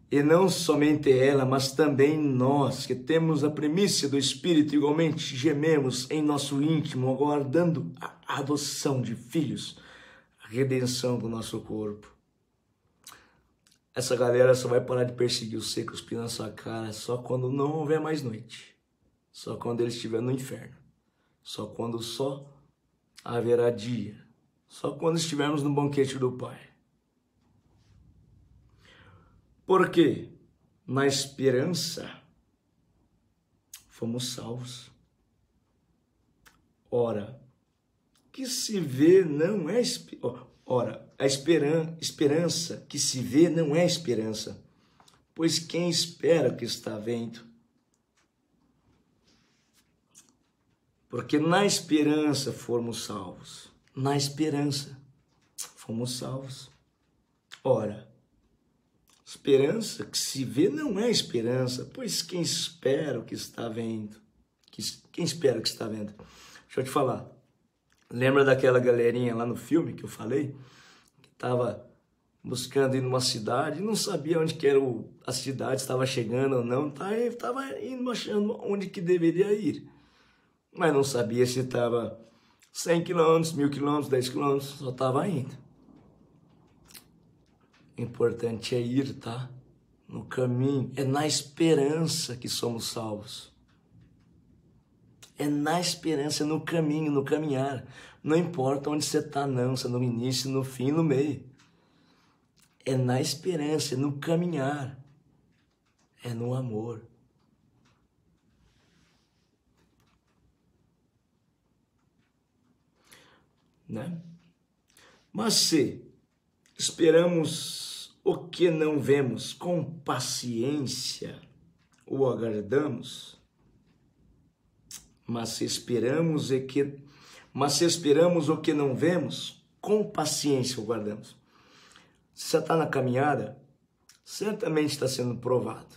E não somente ela, mas também nós, que temos a primícia do Espírito, igualmente gememos em nosso íntimo, aguardando a adoção de filhos, a redenção do nosso corpo. Essa galera só vai parar de perseguir você, cuspir na sua cara, só quando não houver mais noite. Só quando ele estiver no inferno. Só quando só haverá dia. Só quando estivermos no banquete do Pai. Porque na esperança fomos salvos. Ora, que se vê não é a esperança que se vê não é esperança, pois quem espera o que está vendo? Porque na esperança fomos salvos. Na esperança fomos salvos. Ora, esperança que se vê não é esperança, pois quem espera o que está vendo? Quem espera o que está vendo? Deixa eu te falar. Lembra daquela galerinha lá no filme que eu falei? Que estava buscando ir numa cidade, não sabia onde que era a cidade, estava chegando ou não, estava indo achando onde que deveria ir. Mas não sabia se estava 100 quilômetros, 1000 quilômetros, 10 quilômetros, só estava indo. O importante é ir, tá? No caminho, é na esperança que somos salvos. É na esperança, no caminho, no caminhar. Não importa onde você está, não, se é no início, no fim, no meio. É na esperança, é no caminhar. É no amor. Né? Mas se esperamos o que não vemos com paciência, o aguardamos, mas se esperamos o que não vemos, com paciência o guardamos. Se você está na caminhada, certamente está sendo provado.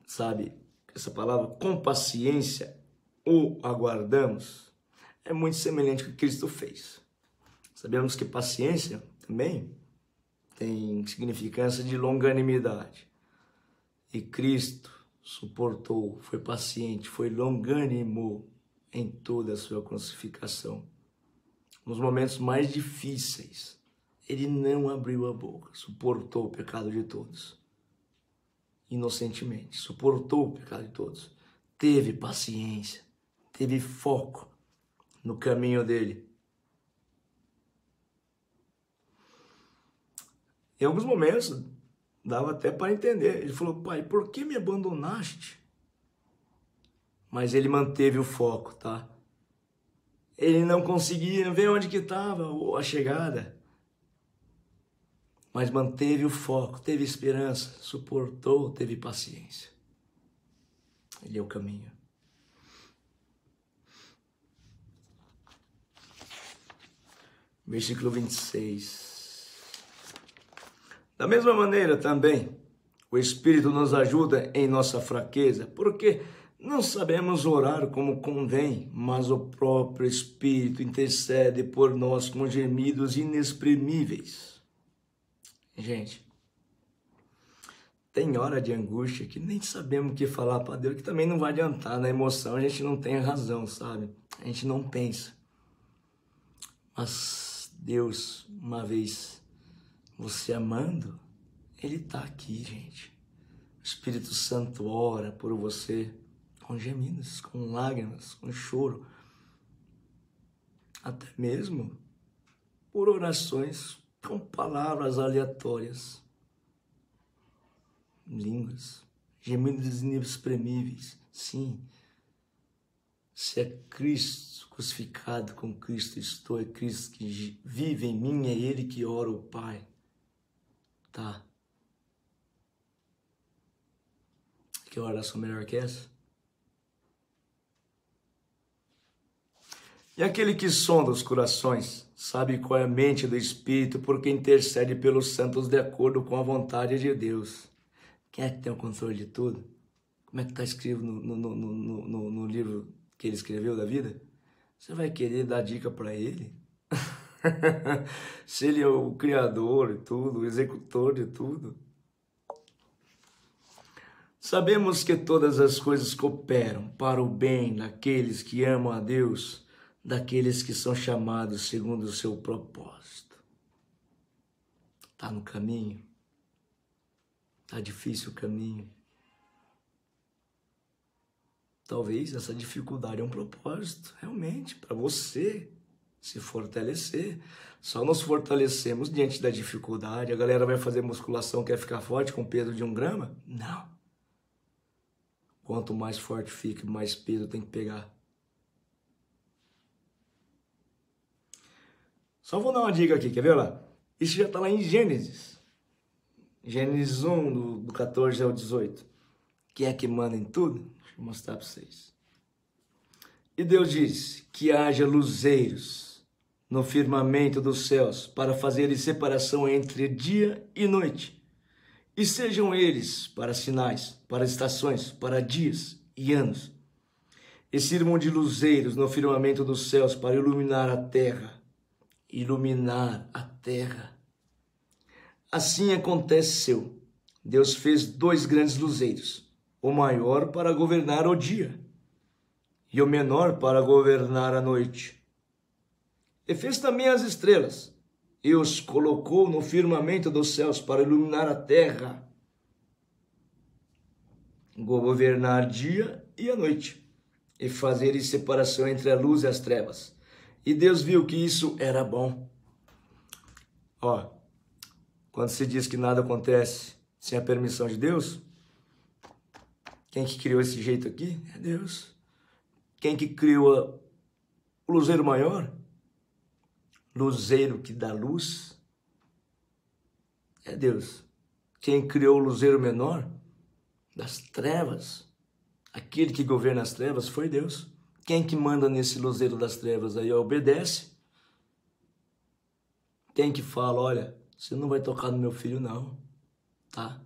Sabe, essa palavra, com paciência o aguardamos, é muito semelhante ao que Cristo fez. Sabemos que paciência também tem significância de longanimidade. E Cristo suportou, foi paciente, foi longânimo em toda a sua crucificação. Nos momentos mais difíceis, ele não abriu a boca, suportou o pecado de todos. Inocentemente, suportou o pecado de todos. Teve paciência, teve foco no caminho dele. Em alguns momentos, dava até para entender. Ele falou, pai, por que me abandonaste? Mas ele manteve o foco, tá? Ele não conseguia ver onde que estava a chegada. Mas manteve o foco, teve esperança, suportou, teve paciência. Ele é o caminho. Versículo 26. Da mesma maneira também, o Espírito nos ajuda em nossa fraqueza, porque não sabemos orar como convém, mas o próprio Espírito intercede por nós com gemidos inexprimíveis. Gente, tem hora de angústia que nem sabemos o que falar para Deus, que também não vai adiantar, na emoção a gente não tem razão, sabe? A gente não pensa. Mas Deus, uma vez você amando, Ele está aqui, gente. O Espírito Santo ora por você com gemidos, com lágrimas, com choro. Até mesmo por orações com palavras aleatórias. Línguas, gemidos inexprimíveis. Sim, se é Cristo crucificado, com Cristo estou, é Cristo que vive em mim, é Ele que ora o Pai. Tá? Quer oração melhor que essa? E aquele que sonda os corações, sabe qual é a mente do Espírito, porque intercede pelos santos de acordo com a vontade de Deus. Quem é que tem o controle de tudo? Como é que está escrito no livro que ele escreveu da vida? Você vai querer dar dica para ele? Se ele é o criador de tudo, o executor de tudo. Sabemos que todas as coisas cooperam para o bem daqueles que amam a Deus, daqueles que são chamados segundo o seu propósito. Está no caminho? Está difícil o caminho? Talvez essa dificuldade é um propósito, realmente, para você se fortalecer. Só nos fortalecemos diante da dificuldade. A galera vai fazer musculação, quer ficar forte com peso de 1 grama? Não. Quanto mais forte fica, mais peso tem que pegar. Só vou dar uma dica aqui, quer ver lá? Isso já está lá em Gênesis. Gênesis 1, do 14 ao 18. Quem é que manda em tudo? Deixa eu mostrar para vocês. E Deus disse que haja luzeiros no firmamento dos céus para fazerem separação entre dia e noite. E sejam eles para sinais, para estações, para dias e anos. E sirvam de luzeiros no firmamento dos céus para iluminar a terra. Iluminar a terra. Assim aconteceu. Deus fez 2 grandes luzeiros, o maior para governar o dia e o menor para governar a noite. E fez também as estrelas, e os colocou no firmamento dos céus para iluminar a terra, governar dia e a noite, e fazer separação entre a luz e as trevas. E Deus viu que isso era bom. Ó, quando se diz que nada acontece sem a permissão de Deus, quem que criou esse jeito aqui? É Deus. Quem que criou o luzeiro maior? Luzeiro que dá luz? É Deus. Quem criou o luzeiro menor? Das trevas. Aquele que governa as trevas foi Deus. Quem que manda nesse luzeiro das trevas aí? Obedece. Quem que fala, olha, você não vai tocar no meu filho não, tá?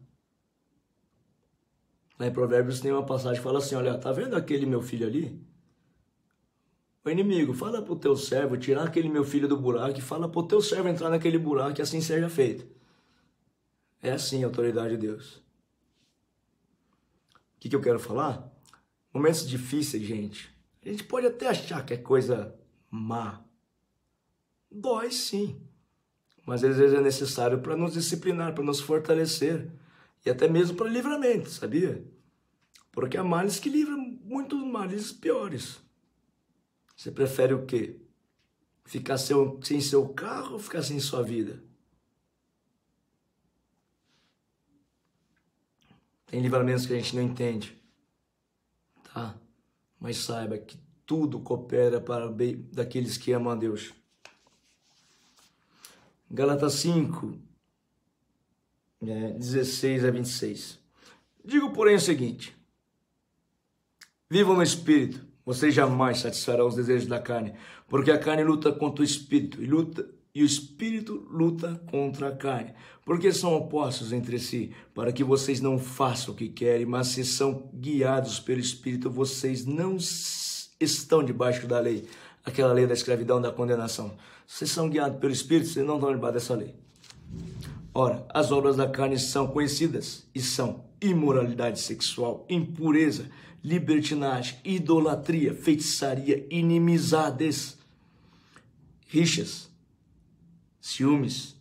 Lá em Provérbios tem uma passagem que fala assim, olha, tá vendo aquele meu filho ali? O inimigo, fala pro teu servo tirar aquele meu filho do buraco e fala pro teu servo entrar naquele buraco e assim seja feito. É assim a autoridade de Deus. O que eu quero falar? Momentos difíceis, gente. A gente pode até achar que é coisa má. Dói sim. Mas às vezes é necessário para nos disciplinar, para nos fortalecer. E até mesmo para livramento, sabia? Porque há males que livram muitos males piores. Você prefere o quê? Ficar sem seu carro ou ficar sem sua vida? Tem livramentos que a gente não entende, tá? Mas saiba que tudo coopera para o bem daqueles que amam a Deus. Gálatas 5, 16 a 26. Digo, porém, o seguinte: vivam no Espírito, vocês jamais satisfarão os desejos da carne, porque a carne luta contra o Espírito, e o Espírito luta contra a carne, porque são opostos entre si, para que vocês não façam o que querem, mas se são guiados pelo Espírito, vocês não estão debaixo da lei, aquela lei da escravidão, da condenação. Vocês são guiados pelo Espírito, vocês não estão debaixo dessa lei. Ora, as obras da carne são conhecidas e são imoralidade sexual, impureza, libertinagem, idolatria, feitiçaria, inimizades, rixas, ciúmes,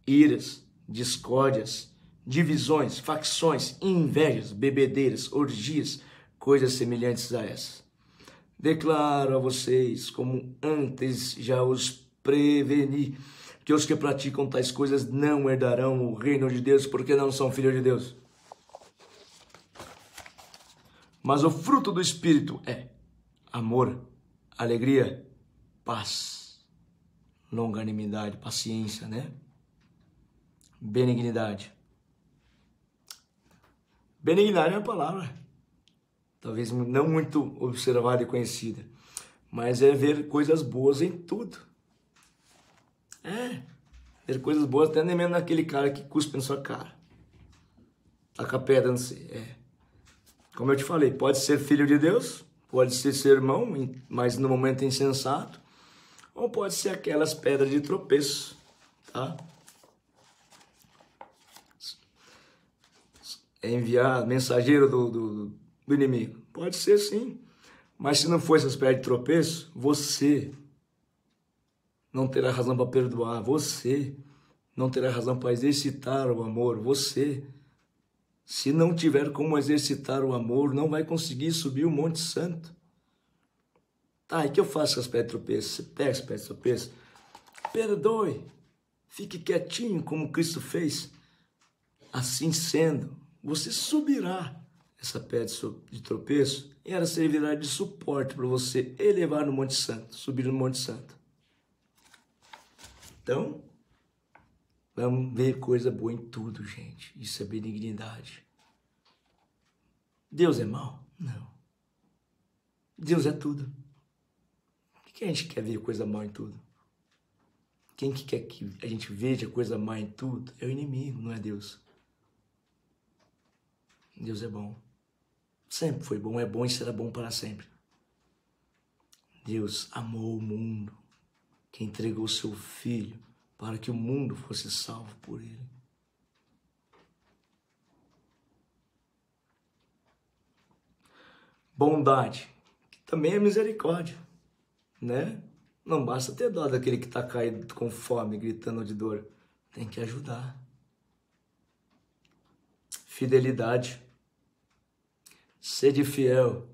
iras, discórdias, divisões, facções, invejas, bebedeiras, orgias, coisas semelhantes a essas. Declaro a vocês, como antes já os preveni, que os que praticam tais coisas não herdarão o reino de Deus, porque não são filhos de Deus. Mas o fruto do Espírito é amor, alegria, paz, longanimidade, paciência, né? Benignidade. Benignidade é uma palavra, talvez não muito observada e conhecida, mas é ver coisas boas em tudo. Ver coisas boas até nem mesmo naquele cara que cuspe na sua cara. Taca a pedra no você. Como eu te falei, pode ser filho de Deus, pode ser seu irmão, mas no momento insensato, ou pode ser aquelas pedras de tropeço, tá? Enviar mensageiro do inimigo. Pode ser sim, mas se não for essas pedras de tropeço, você não terá razão para perdoar, você não terá razão para exercitar o amor, você, se não tiver como exercitar o amor, não vai conseguir subir o Monte Santo. Tá, e o que eu faço com as pedras de tropeço? Você pega as pedras de tropeço, perdoe, fique quietinho como Cristo fez. Assim sendo, você subirá essa pedra de tropeço e ela servirá de suporte para você elevar no Monte Santo, subir no Monte Santo. Então, vamos ver coisa boa em tudo, gente. Isso é benignidade. Deus é mau? Não. Deus é tudo. Por que a gente quer ver coisa má em tudo? Quem que quer que a gente veja coisa má em tudo é o inimigo, não é Deus. Deus é bom. Sempre foi bom, é bom e será bom para sempre. Deus amou o mundo, que entregou seu Filho para que o mundo fosse salvo por ele. Bondade, que também é misericórdia, né? Não basta ter dó daquele que está caído com fome, gritando de dor. Tem que ajudar. Fidelidade. Sede fiel.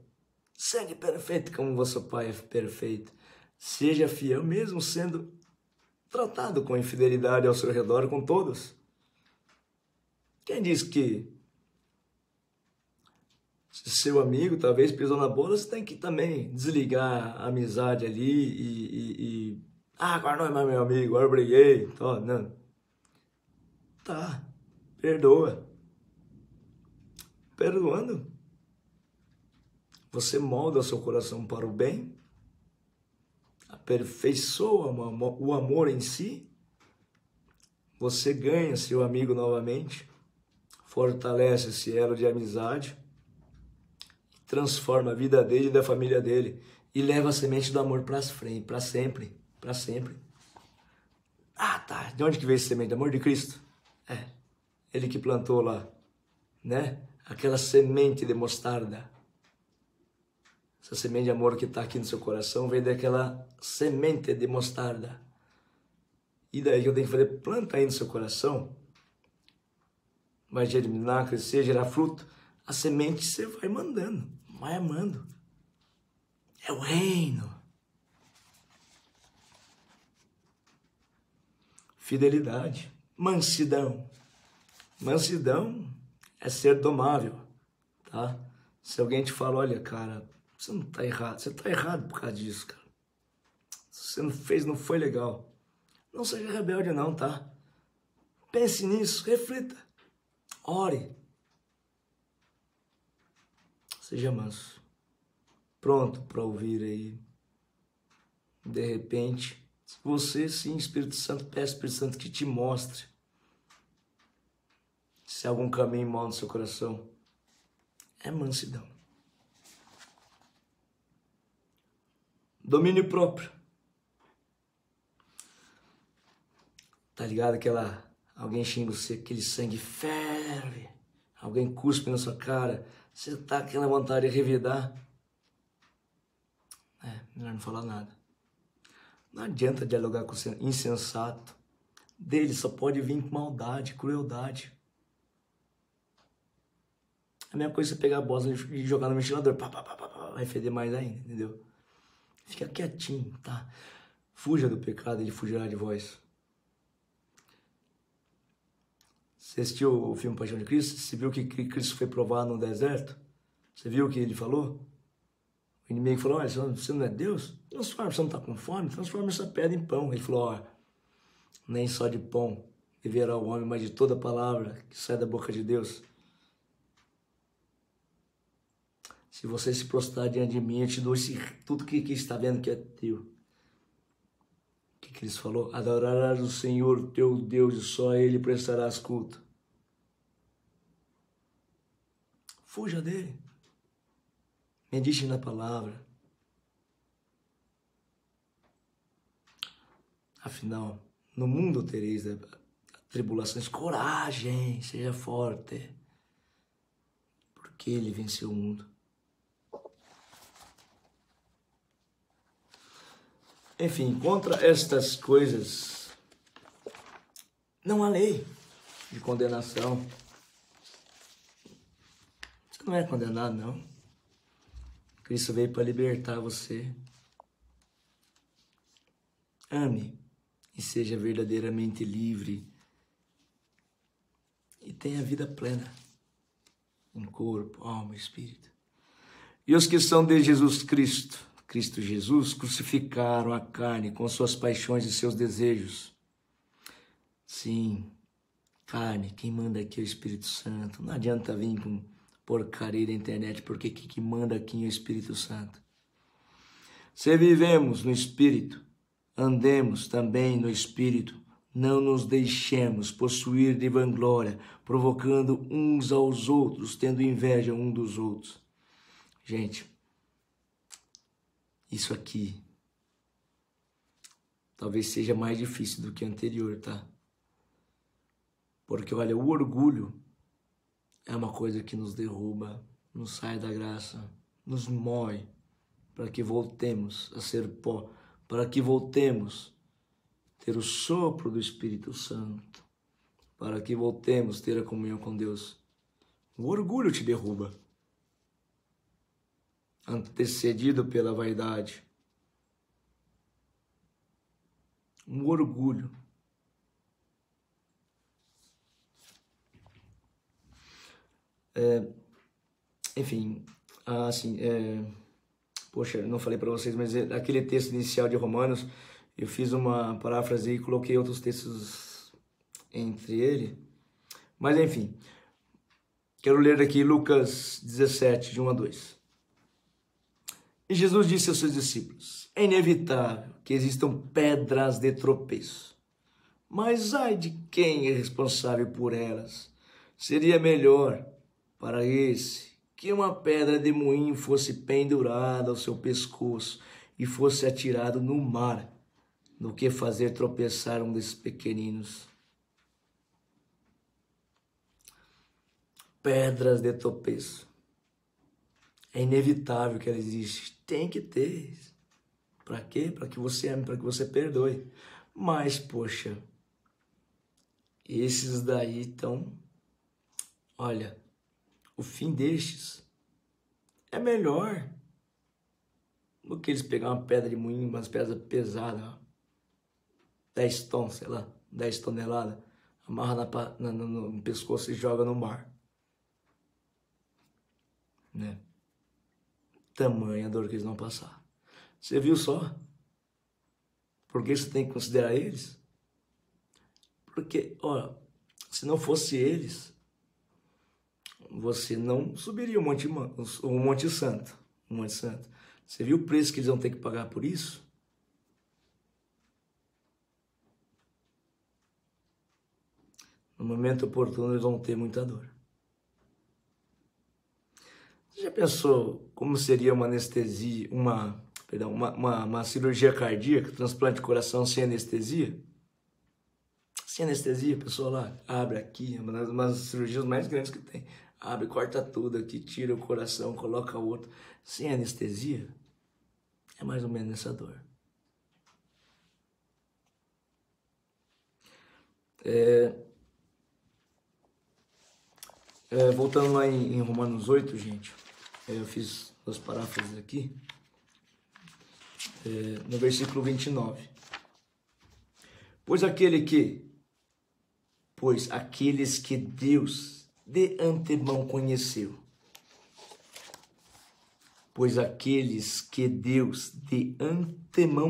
Sede perfeito como vosso Pai é perfeito. Seja fiel mesmo sendo tratado com infidelidade ao seu redor, com todos. Quem diz que se seu amigo talvez pisou na bola, você tem que também desligar a amizade ali agora não é mais meu amigo, agora eu briguei. Não. Tá, perdoa. Perdoando, você molda o seu coração para o bem, aperfeiçoa o amor em si, você ganha seu amigo novamente, fortalece esse elo de amizade, transforma a vida dele e da família dele e leva a semente do amor para frente, para sempre, para sempre. Ah, tá. De onde que veio esse semente? Do amor de Cristo? Ele que plantou lá, né? Aquela semente de mostarda. Essa semente de amor que está aqui no seu coração vem daquela semente de mostarda. E daí que eu tenho que fazer? Planta aí no seu coração. Vai germinar, crescer, gerar fruto. A semente você vai mandando, vai amando. É o reino. Fidelidade. Mansidão. Mansidão é ser domável, tá? Se alguém te fala, olha, cara, você não tá errado, você tá errado por causa disso, cara. Se você não fez, não foi legal. Não seja rebelde não, tá? Pense nisso, reflita, ore. Seja manso, pronto para ouvir aí. De repente, você sim, Espírito Santo, peça Espírito Santo que te mostre se há algum caminho mal no seu coração. É mansidão. Domínio próprio. Tá ligado? Alguém xinga você, aquele sangue ferve. Alguém cuspe na sua cara. Você tá com aquela vontade de revidar. Melhor não falar nada. Não adianta dialogar com o insensato. Dele só pode vir maldade, crueldade. A mesma coisa é você pegar a bosta e jogar no ventilador. Vai feder mais ainda, entendeu? Fica quietinho, tá? Fuja do pecado, ele fugirá de vós. Você assistiu o filme Paixão de Cristo? Você viu que Cristo foi provado no deserto? Você viu o que ele falou? O inimigo falou, olha, você não é Deus? Transforma, você não está com fome? Transforma essa pedra em pão. Ele falou, ó, nem só de pão viverá o homem, mas de toda palavra que sai da boca de Deus. Se você se prostrar diante de mim, eu te dou tudo que está vendo que é teu. O que eles falou? Adorarás o Senhor teu Deus e só a Ele prestarás culto. Fuja dele. Medite na palavra. Afinal, no mundo tereis tribulações. Coragem, seja forte. Porque Ele venceu o mundo. Enfim, contra estas coisas, não há lei de condenação. Você não é condenado, não. Cristo veio para libertar você. Ame e seja verdadeiramente livre. E tenha vida plena em corpo, alma e espírito. E os que são de Jesus Cristo, Cristo Jesus, crucificaram a carne com suas paixões e seus desejos. Sim, carne, quem manda aqui é o Espírito Santo. Não adianta vir com porcaria da internet, porque quem manda aqui é o Espírito Santo. Se vivemos no Espírito, andemos também no Espírito, não nos deixemos possuir de vanglória, provocando uns aos outros, tendo inveja um dos outros. Gente, isso aqui talvez seja mais difícil do que o anterior, tá? Porque, olha, o orgulho é uma coisa que nos derruba, nos sai da graça, nos mói, para que voltemos a ser pó, para que voltemos a ter o sopro do Espírito Santo, para que voltemos a ter a comunhão com Deus. O orgulho te derruba, antecedido pela vaidade. Um orgulho. Enfim, assim, poxa, eu não falei para vocês, mas aquele texto inicial de Romanos, eu fiz uma paráfrase e coloquei outros textos entre ele. Mas enfim, quero ler aqui Lucas 17, de 1 a 2. E Jesus disse aos seus discípulos: é inevitável que existam pedras de tropeço, mas ai de quem é responsável por elas. Seria melhor para esse que uma pedra de moinho fosse pendurada ao seu pescoço e fosse atirado no mar, do que fazer tropeçar um desses pequeninos. Pedras de tropeço. É inevitável que ela existe. Tem que ter. Para quê? Para que você ame, para que você perdoe. Mas, poxa, esses daí estão... Olha, o fim destes é melhor do que eles pegar uma pedra de moinho, umas pedras pesadas, 10 tons, sei lá, 10 toneladas, amarra no pescoço e joga no mar. Né? Tamanha dor que eles vão passar. Você viu só? Por que você tem que considerar eles? Porque, olha, se não fosse eles, você não subiria o Monte Santo. Você viu o preço que eles vão ter que pagar por isso? No momento oportuno eles vão ter muita dor. Você já pensou como seria uma anestesia, uma cirurgia cardíaca, transplante de coração sem anestesia? Sem anestesia, a pessoa lá abre aqui, uma das cirurgias mais grandes que tem. Abre, corta tudo aqui, tira o coração, coloca outro. Sem anestesia, é mais ou menos essa dor. Voltando lá em Romanos 8, gente, eu fiz duas paráfrases aqui, no versículo 29. Pois aqueles que Deus de antemão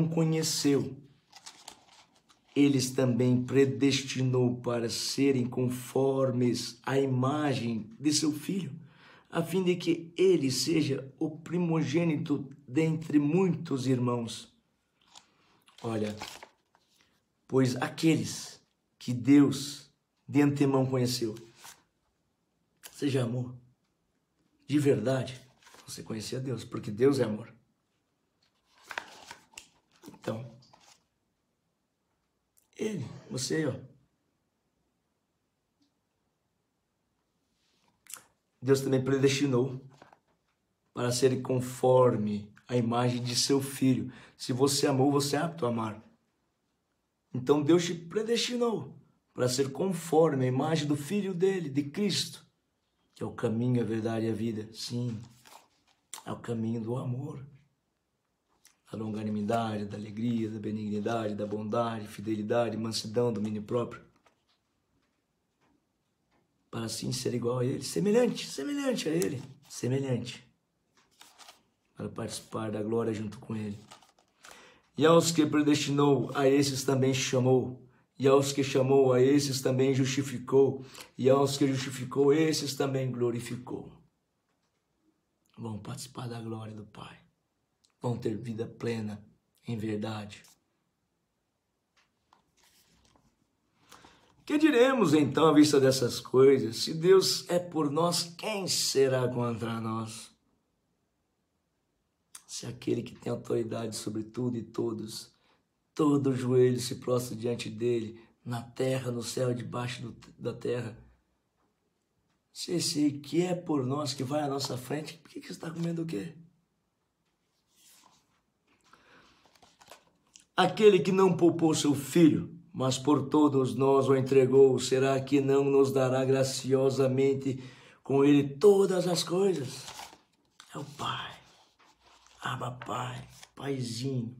conheceu, eles também predestinou para serem conformes à imagem de seu Filho, a fim de que ele seja o primogênito dentre muitos irmãos. Olha, pois aqueles que Deus de antemão conheceu, você já amou? De verdade, você conhecia Deus, porque Deus é amor. Então, ele, você, ó. Deus também predestinou para ser conforme a imagem de seu filho. Se você amou, você é apto a amar. Então Deus te predestinou para ser conforme a imagem do filho dele, de Cristo, que é o caminho, a verdade e a vida. Sim, é o caminho do amor, da longanimidade, da alegria, da benignidade, da bondade, fidelidade, mansidão, domínio próprio. Para assim ser igual a ele, semelhante a ele, semelhante, para participar da glória junto com ele. E aos que predestinou, a esses também chamou, e aos que chamou, a esses também justificou, e aos que justificou, esses também glorificou. Vão participar da glória do Pai, vão ter vida plena em verdade. Que diremos então à vista dessas coisas? Se Deus é por nós, quem será contra nós? Se aquele que tem autoridade sobre tudo e todos, todo joelho se prostra diante dele, na terra, no céu, debaixo da terra. Se esse que é por nós, que vai à nossa frente, por que você está comendo o quê? Aquele que não poupou seu filho, mas por todos nós o entregou, será que não nos dará graciosamente com ele todas as coisas? É o Pai, Abba Pai, Paizinho,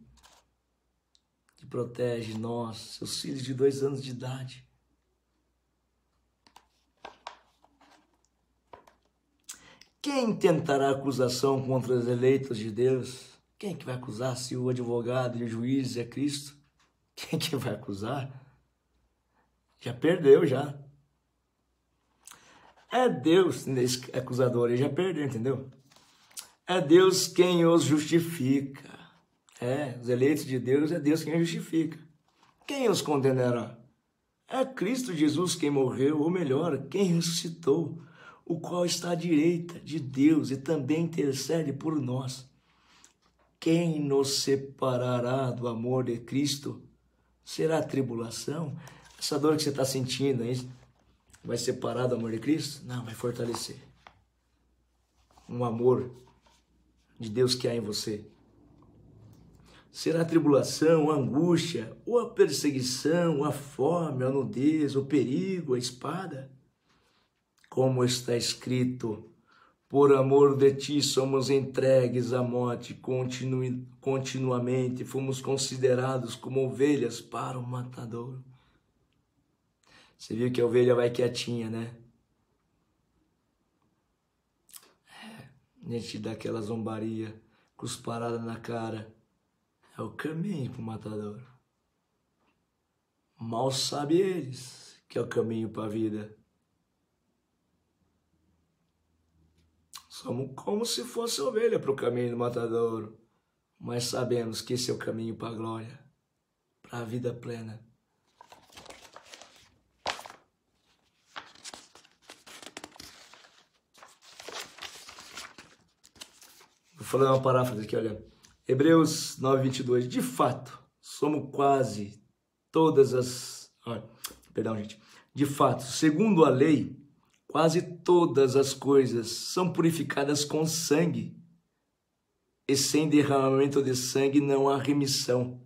que protege nós, seus filhos de 2 anos de idade. Quem tentará acusação contra os eleitos de Deus? Quem que vai acusar se o advogado e o juiz é Cristo? Quem que vai acusar? Já perdeu, já. É Deus nesse acusador, ele já perdeu, entendeu? É Deus quem os justifica. Os eleitos de Deus, é Deus quem os justifica. Quem os condenará? É Cristo Jesus quem morreu, ou melhor, quem ressuscitou, o qual está à direita de Deus e também intercede por nós. Quem nos separará do amor de Cristo? Será a tribulação? Essa dor que você está sentindo aí vai separar do amor de Cristo? Não, vai fortalecer. Um amor de Deus que há em você. Será a tribulação, a angústia, ou a perseguição, a fome, a nudez, o perigo, a espada? Como está escrito, por amor de ti somos entregues à morte continuamente, fomos considerados como ovelhas para o matador. Você viu que a ovelha vai quietinha, né? Gente dá aquela zombaria, cusparada na cara. É o caminho para o matador. Mal sabe eles que é o caminho para a vida. Somos como se fosse ovelha para o caminho do matadouro, mas sabemos que esse é o caminho para a glória, para a vida plena. Vou falar uma paráfrase aqui, olha. Hebreus 9:22. De fato, somos quase todas as... Perdão, gente. De fato, segundo a lei, quase todas as coisas são purificadas com sangue, e sem derramamento de sangue não há remissão.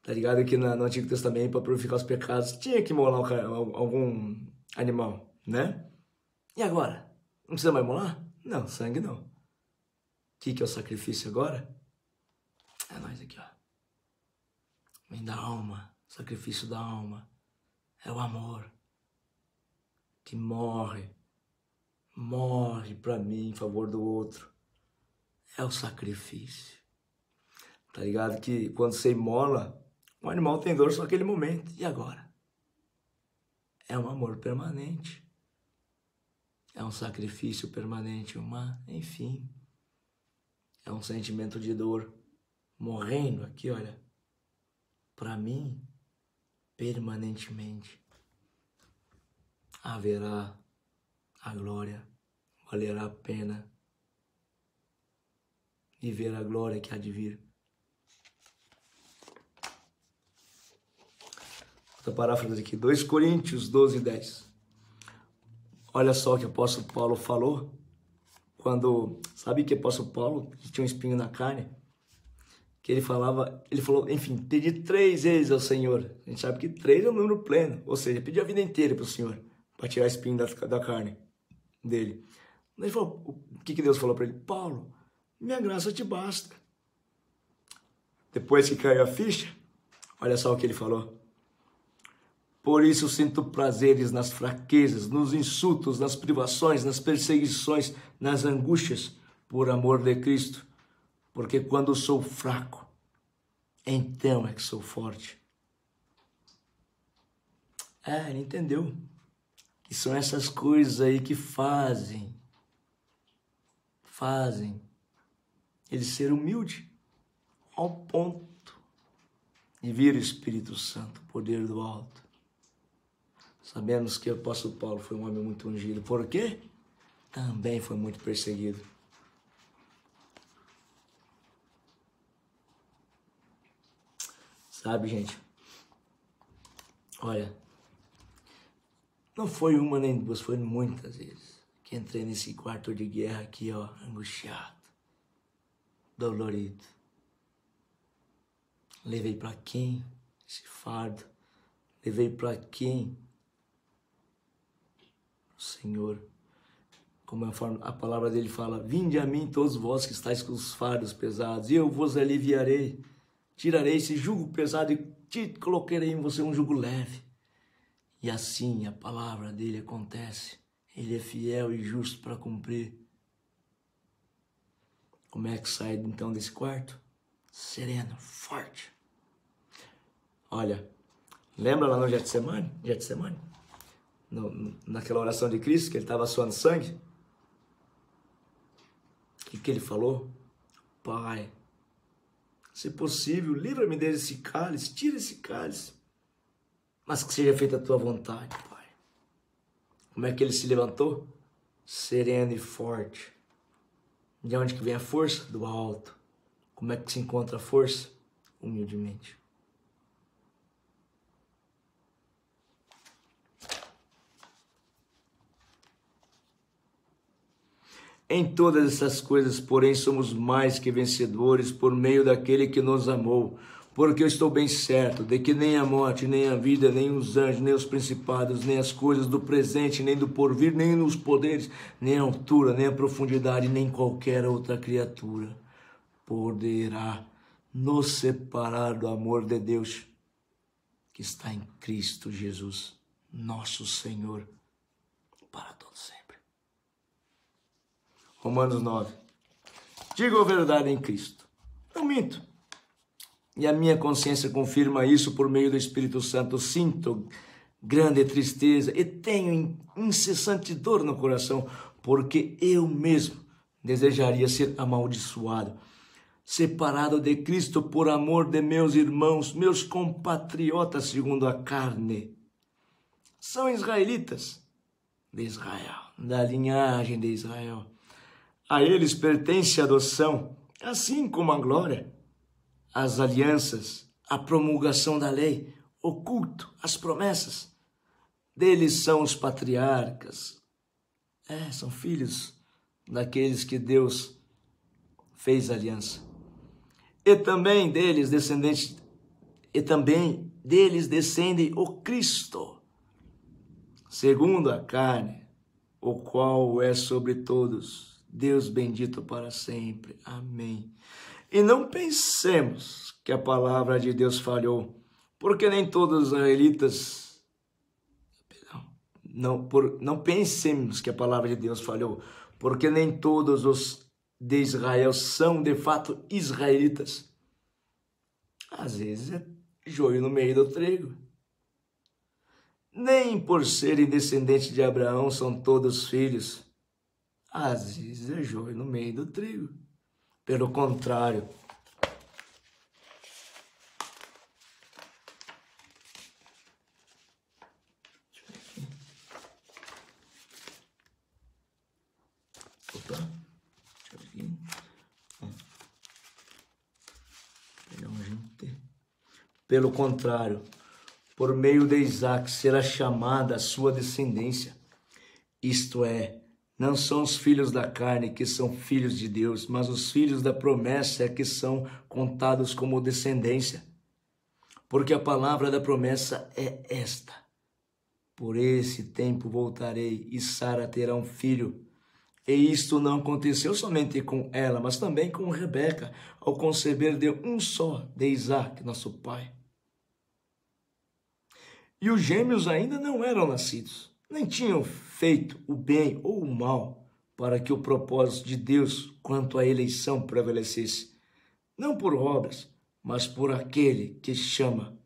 Tá ligado que no Antigo Testamento, para purificar os pecados, tinha que molar algum animal, né? E agora? Não precisa mais molar? Não, sangue não. O que é o sacrifício agora? É nós aqui, ó. Vem da alma, sacrifício da alma. É o amor que morre para mim em favor do outro. É o sacrifício. Tá ligado que quando você imola, o animal tem dor só naquele momento. E agora? É um amor permanente. é um sacrifício permanente, enfim, é um sentimento de dor, morrendo aqui, olha, para mim, permanentemente. Haverá a glória, valerá a pena viver a glória que há de vir. Outra paráfrase aqui, 2 Coríntios 12:10. Olha só o que o apóstolo Paulo falou, quando, sabe que o apóstolo Paulo tinha um espinho na carne? Que ele falou, enfim, pedi 3 vezes ao Senhor. A gente sabe que 3 é um número pleno, ou seja, pediu a vida inteira para o Senhor, para tirar o espinho da carne dele. Ele falou, o que Deus falou para ele? Paulo, minha graça te basta. Depois que caiu a ficha, olha só o que ele falou. Por isso sinto prazeres nas fraquezas, nos insultos, nas privações, nas perseguições, nas angústias, por amor de Cristo. Porque quando sou fraco, então é que sou forte. Ele entendeu. Que são essas coisas aí que fazem ele ser humilde ao ponto de vir o Espírito Santo, o poder do alto. Sabemos que o apóstolo Paulo foi um homem muito ungido. Por quê? Também foi muito perseguido. Sabe, gente? Olha, não foi uma nem duas, foi muitas vezes que entrei nesse quarto de guerra aqui, ó, angustiado, dolorido. Levei para quem esse fardo? Levei para quem? O Senhor. Como a palavra dele fala, vinde a mim todos vós que estáis com os fardos pesados, e eu vos aliviarei. Tirarei esse jugo pesado e colocarei em você um jugo leve. E assim a palavra dele acontece. Ele é fiel e justo para cumprir. Como é que sai então desse quarto? Sereno, forte. Olha, lembra lá no Getsemane? Naquela oração de Cristo, que ele estava suando sangue? O que ele falou? Pai, se possível, livra-me desse cálice, tira esse cálice, mas que seja feita a tua vontade, Pai. Como é que ele se levantou? Sereno e forte. De onde que vem a força? Do alto. Como é que se encontra a força? Humildemente. Em todas essas coisas, porém, somos mais que vencedores por meio daquele que nos amou. Porque eu estou bem certo de que nem a morte, nem a vida, nem os anjos, nem os principados, nem as coisas do presente, nem do porvir, nem os poderes, nem a altura, nem a profundidade, nem qualquer outra criatura poderá nos separar do amor de Deus que está em Cristo Jesus, nosso Senhor, para todo sempre. Romanos 9. Digo a verdade em Cristo. Não minto. E a minha consciência confirma isso por meio do Espírito Santo. Sinto grande tristeza e tenho incessante dor no coração, porque eu mesmo desejaria ser amaldiçoado, separado de Cristo por amor de meus irmãos, meus compatriotas segundo a carne. São israelitas de Israel, da linhagem de Israel. A eles pertence a adoção, assim como a glória, as alianças, a promulgação da lei, o culto, as promessas. Deles são os patriarcas. São filhos daqueles que Deus fez aliança. E também deles descende o Cristo, segundo a carne, o qual é sobre todos. Deus bendito para sempre. Amém. E não pensemos que a palavra de Deus falhou, porque nem todos os israelitas... Não pensemos que a palavra de Deus falhou, porque nem todos os de Israel são de fato israelitas. Às vezes é joio no meio do trigo. nem por serem descendentes de Abraão são todos filhos. Às vezes é joio no meio do trigo. Pelo contrário, pelo contrário, por meio de Isaque será chamada a sua descendência. Isto é, não são os filhos da carne que são filhos de Deus, mas os filhos da promessa é que são contados como descendência. Porque a palavra da promessa é esta: por esse tempo voltarei e Sara terá um filho. E isto não aconteceu somente com ela, mas também com Rebeca, ao conceber de um só, de Isaque, nosso pai. E os gêmeos ainda não eram nascidos, nem tinham feito o bem ou o mal, para que o propósito de Deus quanto à eleição prevalecesse, não por obras, mas por aquele que chama.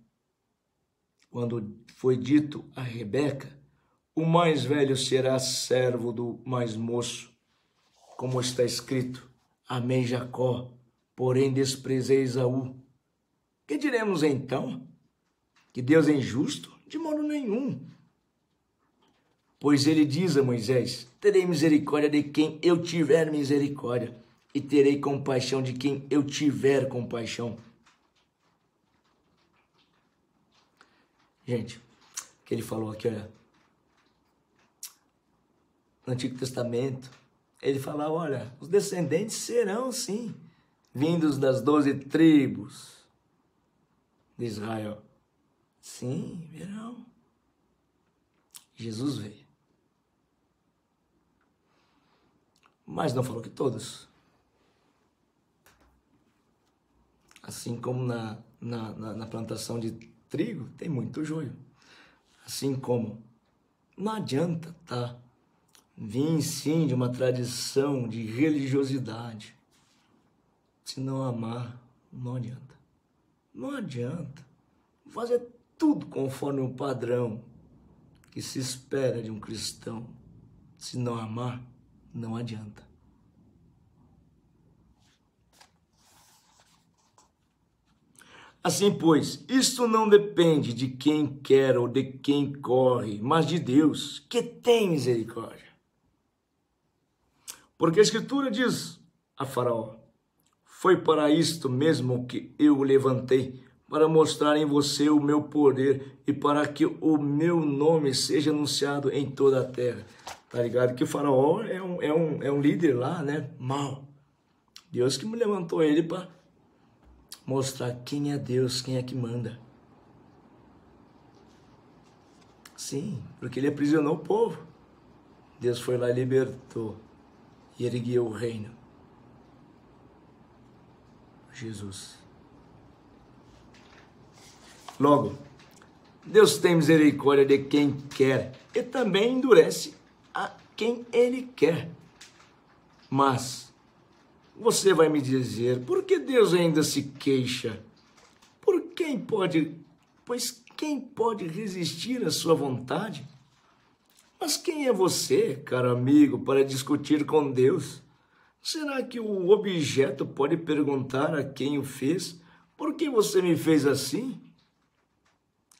Quando foi dito a Rebeca, o mais velho será servo do mais moço, como está escrito, amei Jacó, porém desprezei Esaú. Que diremos então? Que Deus é injusto? De modo nenhum. Pois ele diz a Moisés, terei misericórdia de quem eu tiver misericórdia, e terei compaixão de quem eu tiver compaixão. Gente, o que ele falou aqui, olha, no Antigo Testamento, ele falava, olha, os descendentes serão, sim, vindos das 12 tribos de Israel. Sim, verão. Jesus veio. Mas não falou que todos. Assim como na plantação de trigo, tem muito joio. Assim como não adianta, tá? Vim sim de uma tradição de religiosidade. Se não amar, não adianta. Não adianta. Fazer tudo conforme o padrão que se espera de um cristão. Se não amar, não adianta. Assim, pois, isto não depende de quem quer ou de quem corre, mas de Deus, que tem misericórdia. Porque a Escritura diz a Faraó, foi para isto mesmo que eu o levantei, para mostrar em você o meu poder e para que o meu nome seja anunciado em toda a terra. Tá ligado? Que o Faraó é um líder lá, né? Mau. Deus que me levantou ele para mostrar quem é Deus, quem é que manda. Sim, porque ele aprisionou o povo. Deus foi lá e libertou e ergueu o reino. Jesus. Logo, Deus tem misericórdia de quem quer e também endurece a quem Ele quer. Mas você vai me dizer, por que Deus ainda se queixa? Pois quem pode resistir à sua vontade? Mas quem é você, caro amigo, para discutir com Deus? Será que o objeto pode perguntar a quem o fez, por que você me fez assim?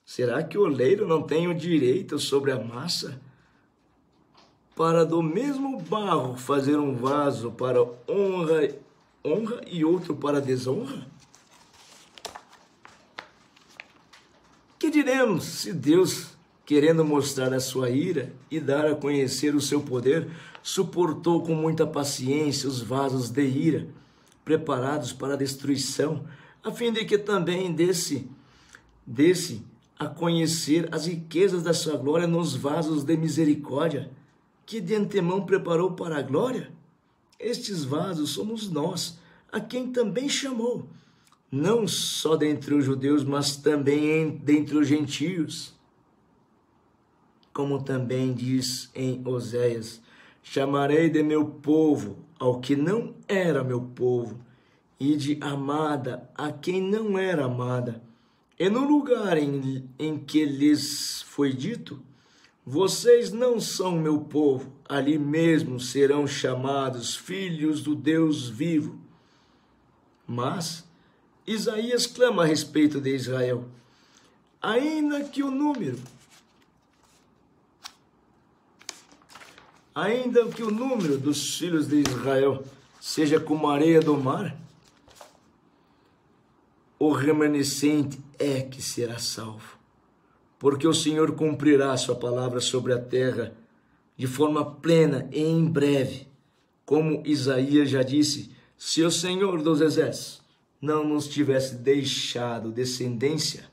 Será que o oleiro não tem o direito sobre a massa? Para do mesmo barro fazer um vaso para honra e outro para desonra? Que diremos se Deus, querendo mostrar a sua ira e dar a conhecer o seu poder, suportou com muita paciência os vasos de ira, preparados para a destruição, a fim de que também desse a conhecer as riquezas da sua glória nos vasos de misericórdia, que de antemão preparou para a glória? Estes vasos somos nós, a quem também chamou, não só dentre os judeus, mas também dentre os gentios. Como também diz em Oséias, chamarei de meu povo ao que não era meu povo, e de amada a quem não era amada. E no lugar em que lhes foi dito, vocês não são meu povo, ali mesmo serão chamados filhos do Deus vivo. Mas Isaías clama a respeito de Israel, ainda que o número dos filhos de Israel seja como a areia do mar, o remanescente é que será salvo, porque o Senhor cumprirá a sua palavra sobre a terra de forma plena e em breve. Como Isaías já disse, se o Senhor dos Exércitos não nos tivesse deixado descendência,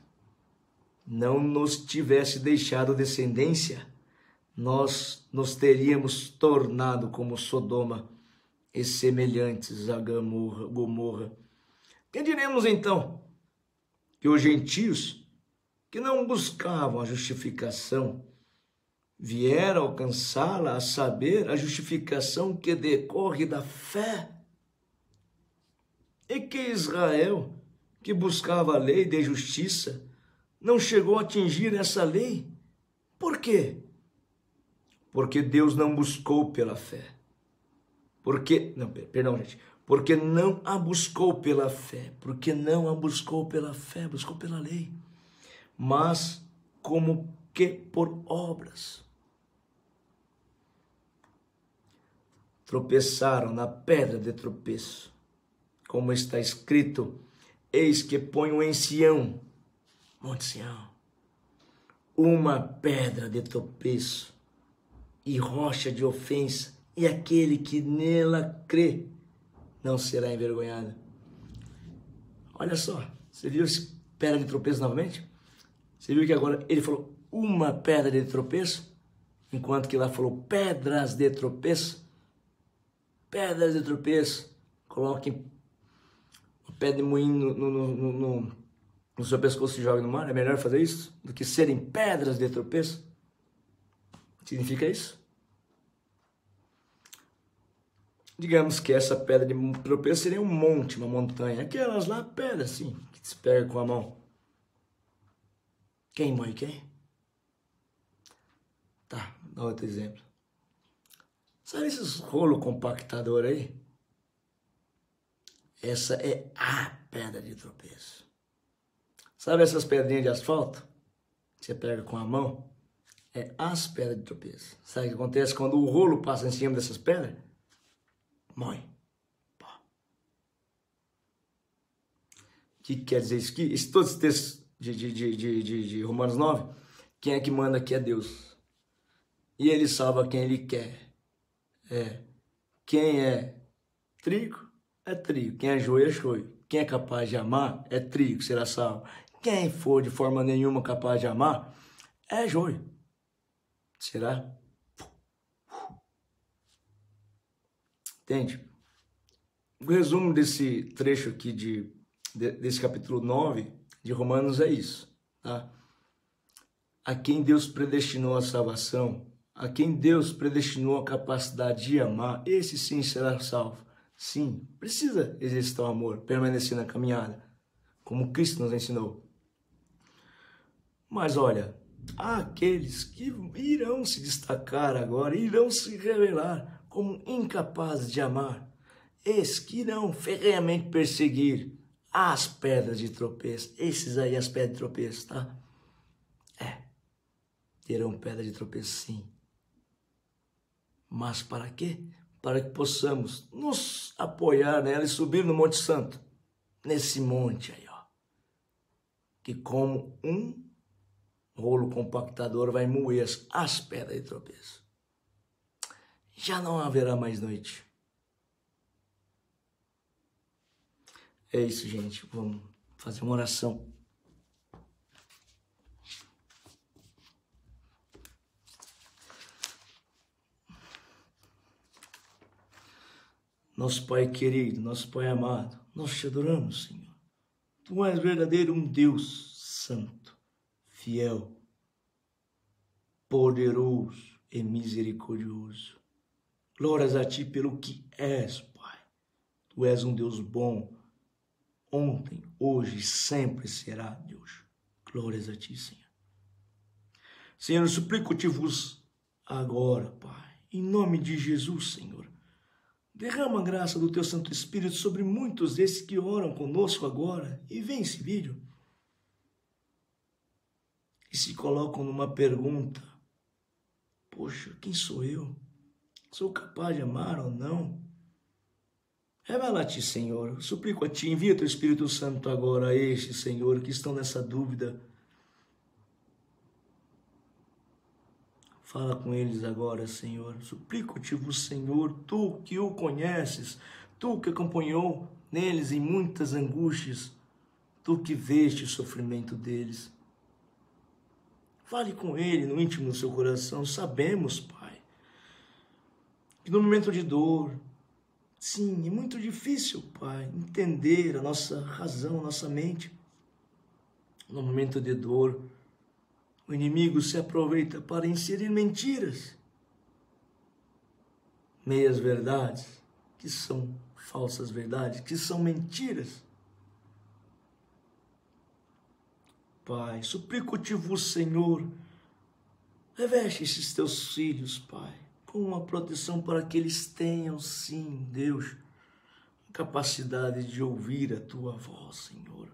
nós nos teríamos tornado como Sodoma e semelhantes a Gomorra. Que diremos então? Que os gentios que não buscavam a justificação vieram alcançá-la, a saber, a justificação que decorre da fé. E que Israel, que buscava a lei de justiça, não chegou a atingir essa lei. Por quê? Porque Deus não buscou pela fé. Porque não a buscou pela fé. Porque não a buscou pela fé, buscou pela lei. Mas como que por obras. Tropeçaram na pedra de tropeço. Como está escrito, eis que ponho em Sião, Monte Sião, uma pedra de tropeço e rocha de ofensa, e aquele que nela crê não será envergonhado. Olha só, você viu esse pedra de tropeço novamente? Você viu que agora ele falou uma pedra de tropeço, enquanto que lá falou pedras de tropeço? Pedras de tropeço, coloquem pé de moinho no seu pescoço e joga no mar. É melhor fazer isso do que serem pedras de tropeço. Significa isso? Digamos que essa pedra de tropeço seria um monte, uma montanha. Aquelas lá, pedras assim, que se pega com a mão. Quem mói quem? Tá, dá outro exemplo. Sabe esses rolo compactador aí? Essa é a pedra de tropeço. Sabe essas pedrinhas de asfalto que você pega com a mão? É as pedras de tropeço. Sabe o que acontece quando o rolo passa em cima dessas pedras? Mói. O que quer dizer isso aqui? Todos os textos de Romanos 9, quem é que manda aqui é Deus. E ele salva quem ele quer. Quem é trigo, é trigo. Quem é joio, é joio. Quem é capaz de amar, é trigo, será salvo. Quem for de forma nenhuma capaz de amar, é joio. Será? Entende? O resumo desse trecho aqui, desse capítulo 9 de Romanos é isso. Tá? A quem Deus predestinou a salvação, a quem Deus predestinou a capacidade de amar, esse sim será salvo. Sim, precisa exercitar o amor, permanecer na caminhada, como Cristo nos ensinou. Mas olha, há aqueles que irão se destacar agora, irão se revelar como incapazes de amar. Esses que irão ferrenhamente perseguir as pedras de tropeço. Esses aí, as pedras de tropeço, tá? Terão pedra de tropeço, sim. Mas para quê? Para que possamos nos apoiar nela e subir no Monte Santo. Nesse monte aí, ó. Que como um rolo compactador vai moer as pedras de tropeço. Já não haverá mais noite. É isso, gente. Vamos fazer uma oração. Nosso Pai querido, nosso Pai amado, nós te adoramos, Senhor. Tu és verdadeiro um Deus santo, fiel, poderoso e misericordioso. Glórias a Ti pelo que és, Pai. Tu és um Deus bom, ontem, hoje e sempre será, Deus. Glórias a ti, Senhor. Senhor, eu suplico-te-vos agora, Pai, em nome de Jesus, Senhor. Derrama a graça do teu Santo Espírito sobre muitos desses que oram conosco agora e veem esse vídeo e se colocam numa pergunta: poxa, quem sou eu? Sou capaz de amar ou não? Revela-te, Senhor. Suplico a ti, envia teu Espírito Santo agora a estes, Senhor, que estão nessa dúvida. Fala com eles agora, Senhor. Suplico-te-vos, Senhor, tu que o conheces, tu que acompanhou neles em muitas angústias, tu que veste o sofrimento deles. Fale com ele no íntimo do seu coração. Sabemos, Pai, que no momento de dor, sim, é muito difícil, Pai, entender a nossa razão, a nossa mente. No momento de dor, o inimigo se aproveita para inserir mentiras, meias verdades, que são falsas verdades, que são mentiras. Pai, suplico-te-vos, Senhor, reveste esses teus filhos, Pai, com uma proteção para que eles tenham, sim, Deus, a capacidade de ouvir a tua voz, Senhor.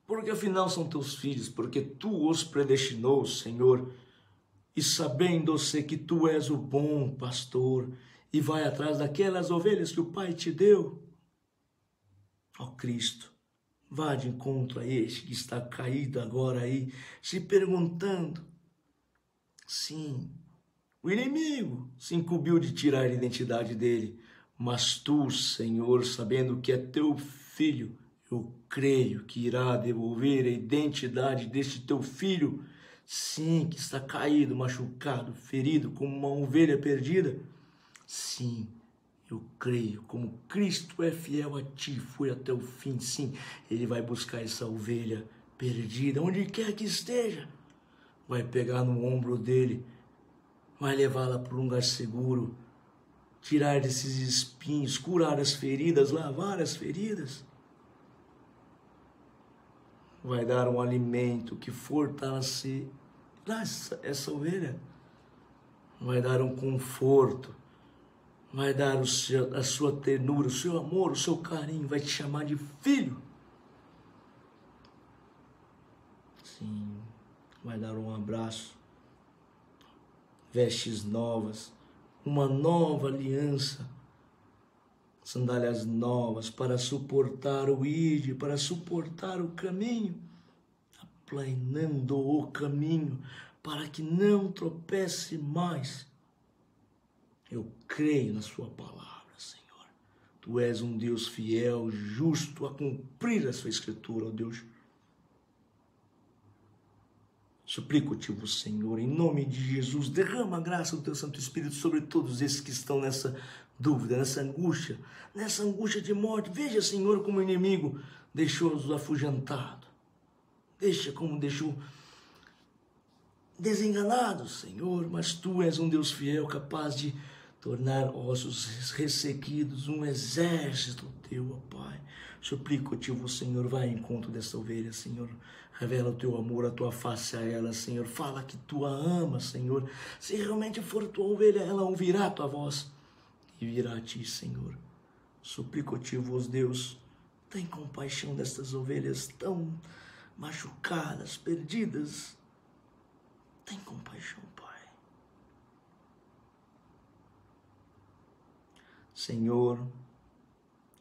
Porque afinal são teus filhos, porque tu os predestinou, Senhor, e sabendo-se que tu és o bom pastor e vai atrás daquelas ovelhas que o Pai te deu. Ó Cristo, vá de encontro a este que está caído agora aí, se perguntando. Sim, o inimigo se incumbiu de tirar a identidade dele, mas tu, Senhor, sabendo que é teu filho, eu creio que irá devolver a identidade deste teu filho, sim, que está caído, machucado, ferido, como uma ovelha perdida. Sim, eu creio, como Cristo é fiel a ti, foi até o fim, sim, ele vai buscar essa ovelha perdida, onde quer que esteja, vai pegar no ombro dele, vai levá-la para um lugar seguro, tirar desses espinhos, curar as feridas, lavar as feridas. Vai dar um alimento que fortalecer essa ovelha. Vai dar um conforto. Vai dar a sua ternura, o seu amor, o seu carinho. Vai te chamar de filho. Sim, vai dar um abraço. Vestes novas. Uma nova aliança. Sandálias novas para suportar o ide, para suportar o caminho, aplanando o caminho, para que não tropece mais. Eu creio na sua palavra, Senhor. Tu és um Deus fiel, justo, a cumprir a sua escritura, ó Deus. Suplico-te, Senhor, em nome de Jesus, derrama a graça do teu Santo Espírito sobre todos esses que estão nessa dúvida, nessa angústia de morte. Veja, Senhor, como o inimigo deixou-os afugentados. Deixa como deixou desenganados, Senhor, mas tu és um Deus fiel, capaz de tornar ossos ressequidos um exército teu, ó Pai. Suplico-te, Senhor, vai ao encontro dessa ovelha, Senhor. Revela o teu amor, a tua face a ela, Senhor. Fala que tu a amas, Senhor. Se realmente for tua ovelha, ela ouvirá a tua voz e virá a ti, Senhor. Suplico-te, Deus, tem compaixão destas ovelhas tão machucadas, perdidas. Tem compaixão, Pai. Senhor,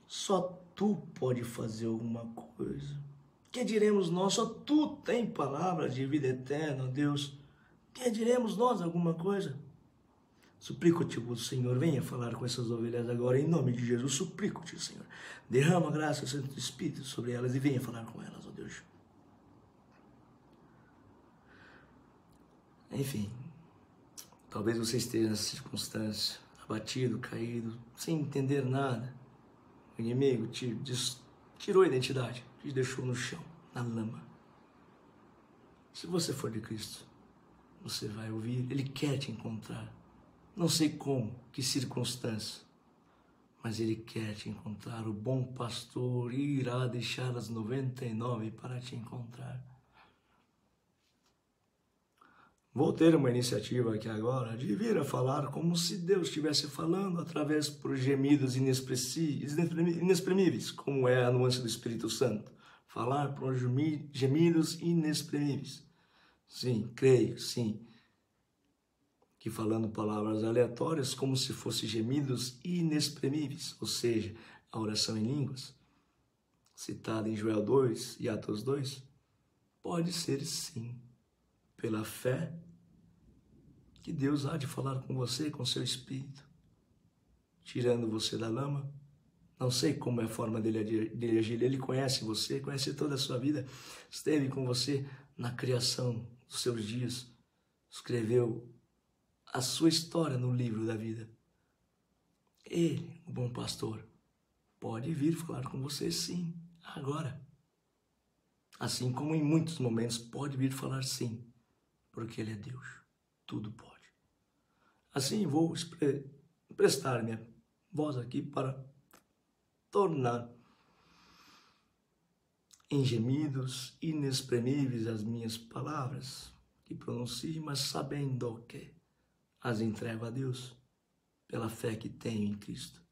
só tu pode fazer alguma coisa. Que diremos nós? Só tu tem palavra de vida eterna, Deus. Que diremos nós alguma coisa? Suplico-te, Senhor, venha falar com essas ovelhas agora, em nome de Jesus. Suplico-te, Senhor. Derrama a graça do Santo Espírito sobre elas e venha falar com elas, ó Deus. Enfim, talvez você esteja nessa circunstância, abatido, caído, sem entender nada. O inimigo te tirou a identidade, te deixou no chão, na lama. Se você for de Cristo, você vai ouvir, Ele quer te encontrar. Não sei como, que circunstância, mas Ele quer te encontrar. O bom pastor irá deixar as 99 para te encontrar. Vou ter uma iniciativa aqui agora de vir a falar como se Deus estivesse falando através por gemidos inexprimíveis, como é a nuance do Espírito Santo. Falar por gemidos inexprimíveis. Sim, creio, sim. Que falando palavras aleatórias como se fossem gemidos inexprimíveis, ou seja, a oração em línguas, citada em Joel 2 e Atos 2, pode ser sim, pela fé, que Deus há de falar com você, com seu espírito, tirando você da lama. Não sei como é a forma dele agir, ele conhece você, conhece toda a sua vida, esteve com você na criação dos seus dias, escreveu a sua história no livro da vida. Ele, o bom pastor, pode vir falar com você sim, agora. Assim como em muitos momentos pode vir falar sim, porque ele é Deus, tudo pode. Assim vou prestar minha voz aqui para tornar em gemidos inexprimíveis as minhas palavras, que pronuncio, mas sabendo que as entrego a Deus, pela fé que tenho em Cristo.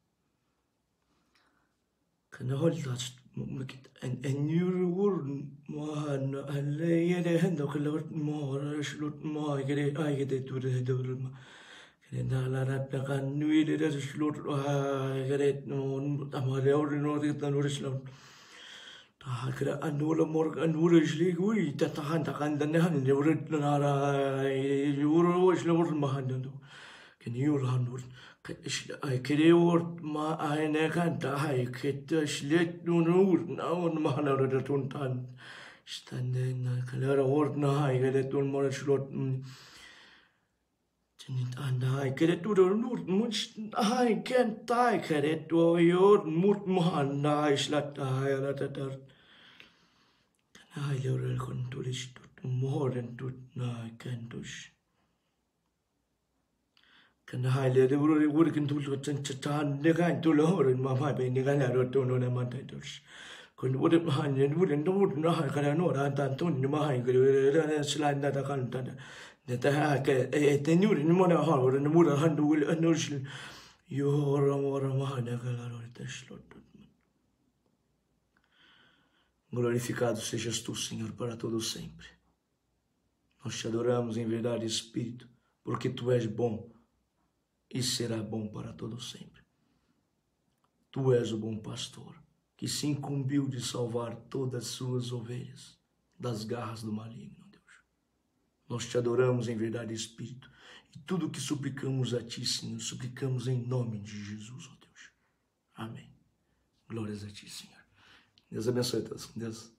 Glorificado sejas tu, Senhor, para todo sempre. Nós te adoramos em verdade e espírito, porque tu és bom e será bom para todo sempre. Tu és o bom pastor, que se incumbiu de salvar todas as suas ovelhas das garras do maligno, Deus. Nós te adoramos em verdade e espírito, e tudo o que suplicamos a ti, Senhor, suplicamos em nome de Jesus, ó Deus. Amém. Glórias a ti, Senhor. Deus abençoe a todos. Deus.